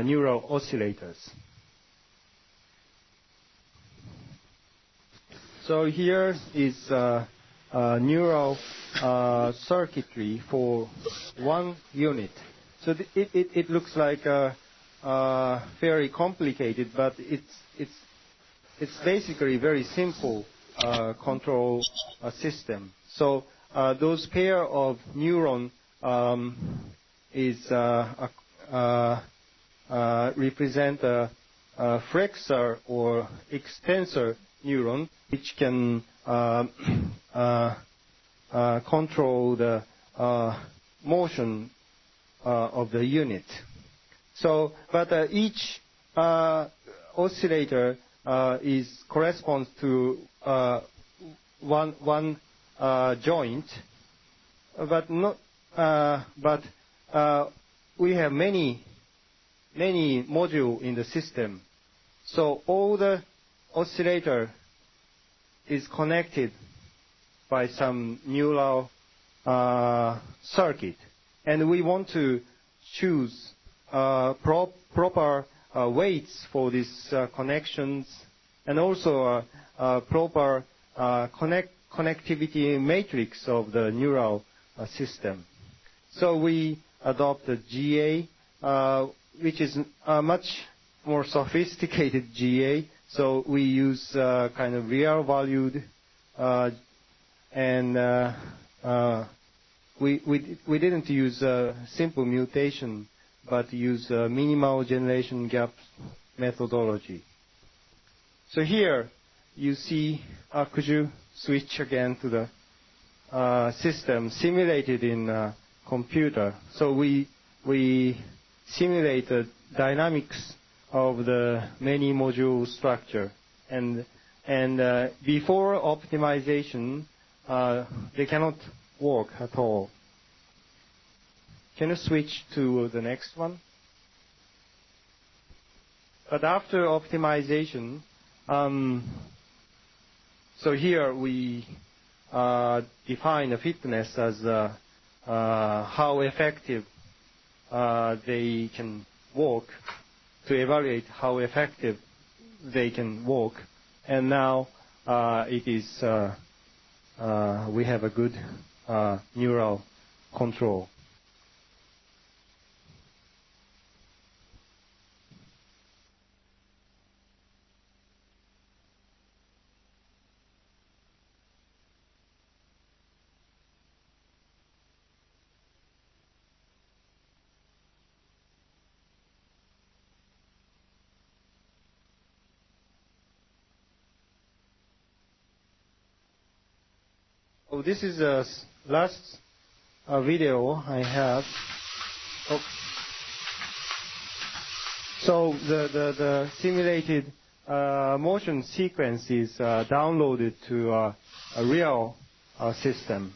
Speaker 18: neural oscillators. So here is neural circuitry for one unit. So it looks like very complicated, but it's basically very simple control system. So those pair of neuron represent a flexor or extensor neuron, which can control the motion of the unit. So, but each oscillator corresponds to one joint, but we have many modules in the system. So all the oscillator is connected by some neural circuit, and we want to choose proper weights for these connections, and also a proper connectivity matrix of the neural system. So we adopt a GA, which is a much more sophisticated GA. So we use kind of real valued, and we didn't use simple mutation, but use minimal generation gap methodology. So here you see, could you switch again to the system simulated in computer? So we simulate the dynamics of the many module structure, and And before optimization, they cannot work at all. Can you switch to the next one? But after optimization, so here we define the fitness as how effective they can work, to evaluate how effective they can work. And now it is we have a good neural control. So this is the last video I have. Oh. So the simulated motion sequence is downloaded to a real system,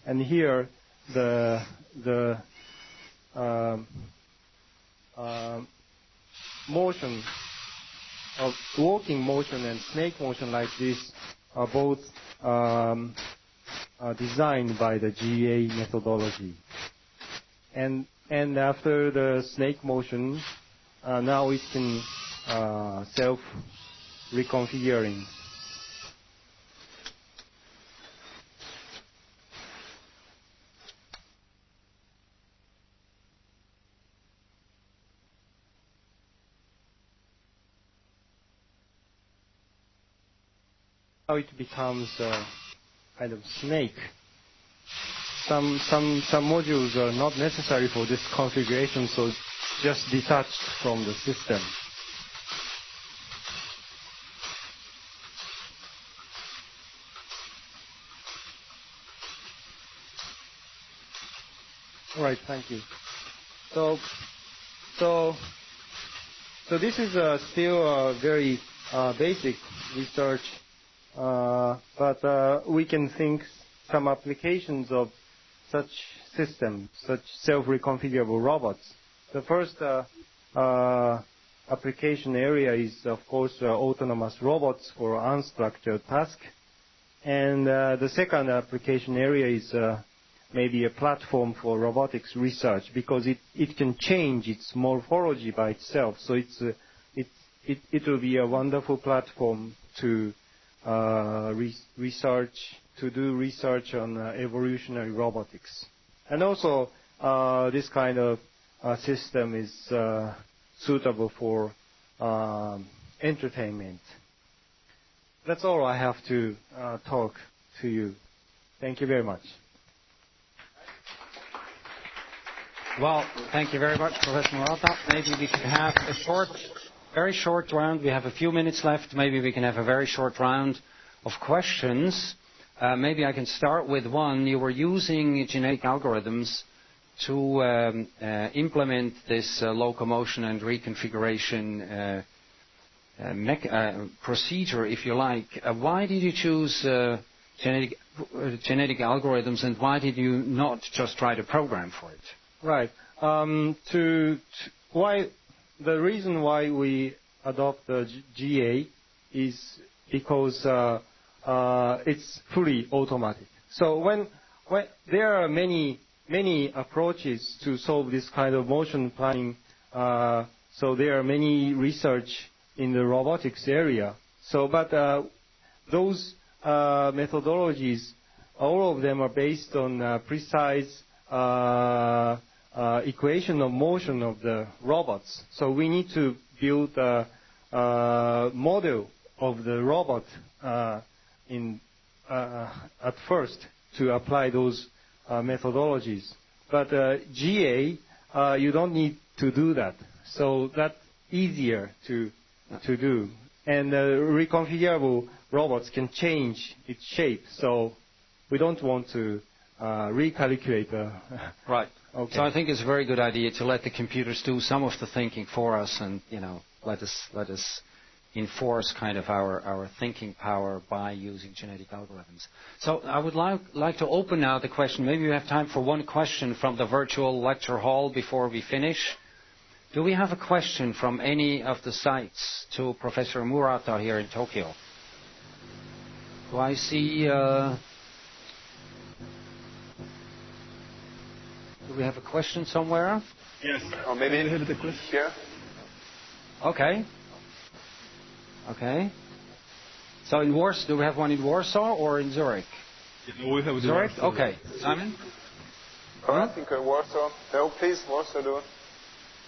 Speaker 18: and here the motion of walking motion and snake motion like this are both designed by the GA methodology. And after the snake motion, now it can self-reconfiguring. Now it becomes kind of snake. Some modules are not necessary for this configuration, so it's just detached from the system. All right, thank you. So this is still a very basic research. But we can think some applications of such systems, such self-reconfigurable robots. The first application area is, of course, autonomous robots for unstructured tasks. And the second application area is maybe a platform for robotics research, because it can change its morphology by itself. So it will be a wonderful platform to do research on evolutionary robotics. And also, this kind of system is suitable for entertainment. That's all I have to talk to you. Thank you very much.
Speaker 1: Well, thank you very much, Professor Murata. Maybe we could have a very short round. We have a few minutes left. Maybe we can have a very short round of questions. Maybe I can start with one. You were using genetic algorithms to implement this locomotion and reconfiguration procedure, if you like. Why did you choose genetic algorithms, and why did you not just try to program for it?
Speaker 18: Right. The reason why we adopt the GA is because it's fully automatic. So when there are many approaches to solve this kind of motion planning, so there are many research in the robotics area. But those methodologies, all of them are based on precise equation of motion of the robots. So we need to build a model of the robot at first to apply those methodologies. But GA, you don't need to do that. So that's easier to do. And reconfigurable robots can change its shape. So we don't want to recalculate.
Speaker 1: Right.
Speaker 18: Okay.
Speaker 1: So I think it's a very good idea to let the computers do some of the thinking for us, and let us enforce kind of our thinking power by using genetic algorithms. So I would like to open now the question. Maybe we have time for one question from the virtual lecture hall before we finish. Do we have a question from any of the sites to Professor Murata here in Tokyo? Do I see... do we have a question somewhere?
Speaker 3: Yes.
Speaker 5: Or maybe
Speaker 3: we have the question
Speaker 5: here.
Speaker 1: Okay. Okay. So in Warsaw, do we have one in Warsaw or in Zurich?
Speaker 3: Yeah, we have
Speaker 1: Zurich?
Speaker 3: Warsaw.
Speaker 1: Okay. Simon?
Speaker 5: I think Warsaw. No, please, Warsaw, do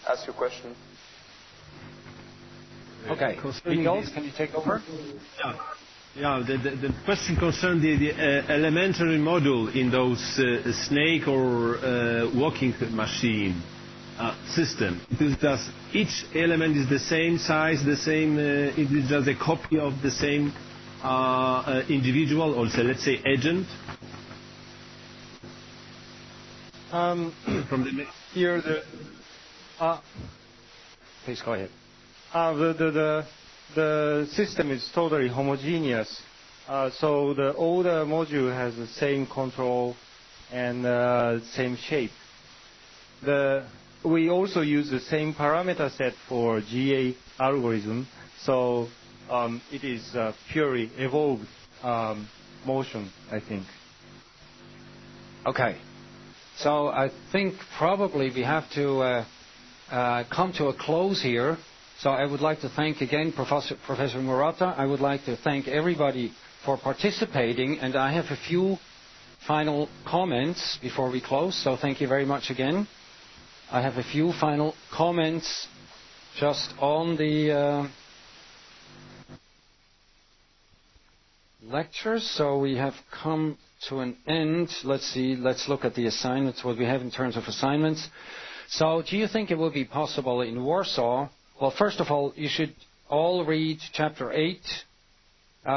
Speaker 5: ask your question.
Speaker 1: Okay. Miguel, can you take over?
Speaker 3: Yeah, the question concerned the elementary module in those snake or walking machine system. It is just each element is the same size, the same. It is just a copy of the same individual, or let's say agent.
Speaker 18: From the here
Speaker 1: please go ahead.
Speaker 18: The system is totally homogeneous, so all the module has the same control and same shape. We also use the same parameter set for GA algorithm, so it is purely evolved motion, I think.
Speaker 1: Okay. So I think probably we have to come to a close here. So I would like to thank again Professor Murata. I would like to thank everybody for participating, and I have a few final comments before we close. So thank you very much again. I have a few final comments just on the lectures. So we have come to an end. Let's see. Let's look at the assignments, what we have in terms of assignments. So do you think it would be possible in Warsaw? Well, first of all, you should all read Chapter 8.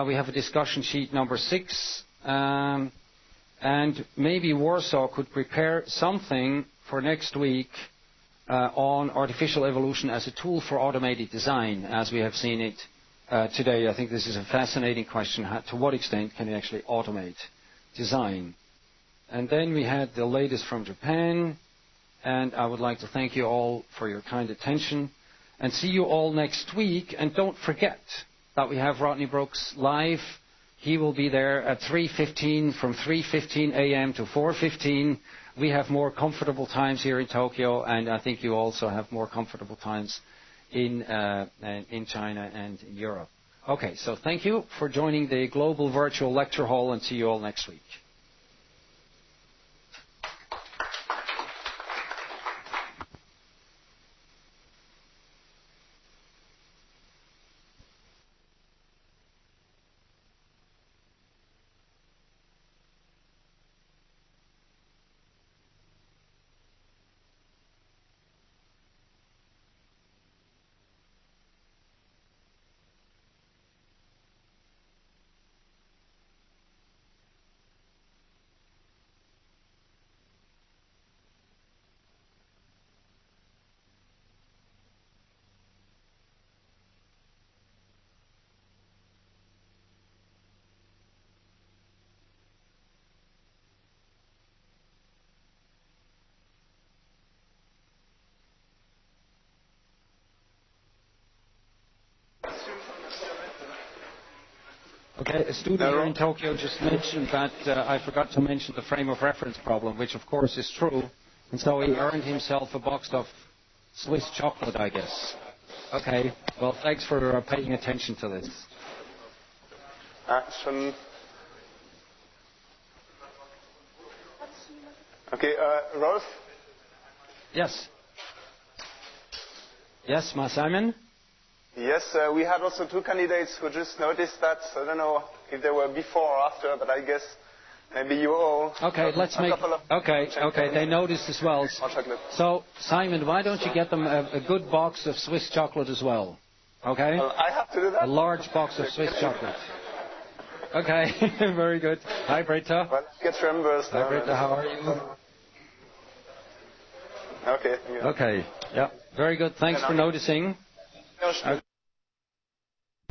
Speaker 1: We have a discussion sheet number 6. And maybe Warsaw could prepare something for next week on artificial evolution as a tool for automated design, as we have seen it today. I think this is a fascinating question. To what extent can it actually automate design? And then we had the latest from Japan. And I would like to thank you all for your kind attention. And see you all next week. And don't forget that we have Rodney Brooks live. He will be there at 3:15, from 3:15 a.m. to 4:15. We have more comfortable times here in Tokyo, and I think you also have more comfortable times in China and in Europe. Okay, so thank you for joining the Global Virtual Lecture Hall, and see you all next week. Okay, a student here in Tokyo just mentioned that I forgot to mention the frame of reference problem, which of course is true, and so he earned himself a box of Swiss chocolate, I guess. Okay, well, thanks for paying attention to this.
Speaker 5: Okay, Rolf?
Speaker 1: Yes. Yes, Simon?
Speaker 5: Yes, we had also 2 candidates who just noticed that. I don't know if they were before or after, but I guess maybe you all.
Speaker 1: Okay, let's make. Okay, they noticed as well. So, Simon, why don't you get them a good box of Swiss chocolate as well? Okay?
Speaker 5: I have to do that?
Speaker 1: A large box of Swiss chocolate. Okay, very good. Hi, Britta.
Speaker 5: Well, get reimbursed.
Speaker 1: Hi, Britta, how are you?
Speaker 5: Okay.
Speaker 1: Okay, yeah, very good. Thanks for noticing.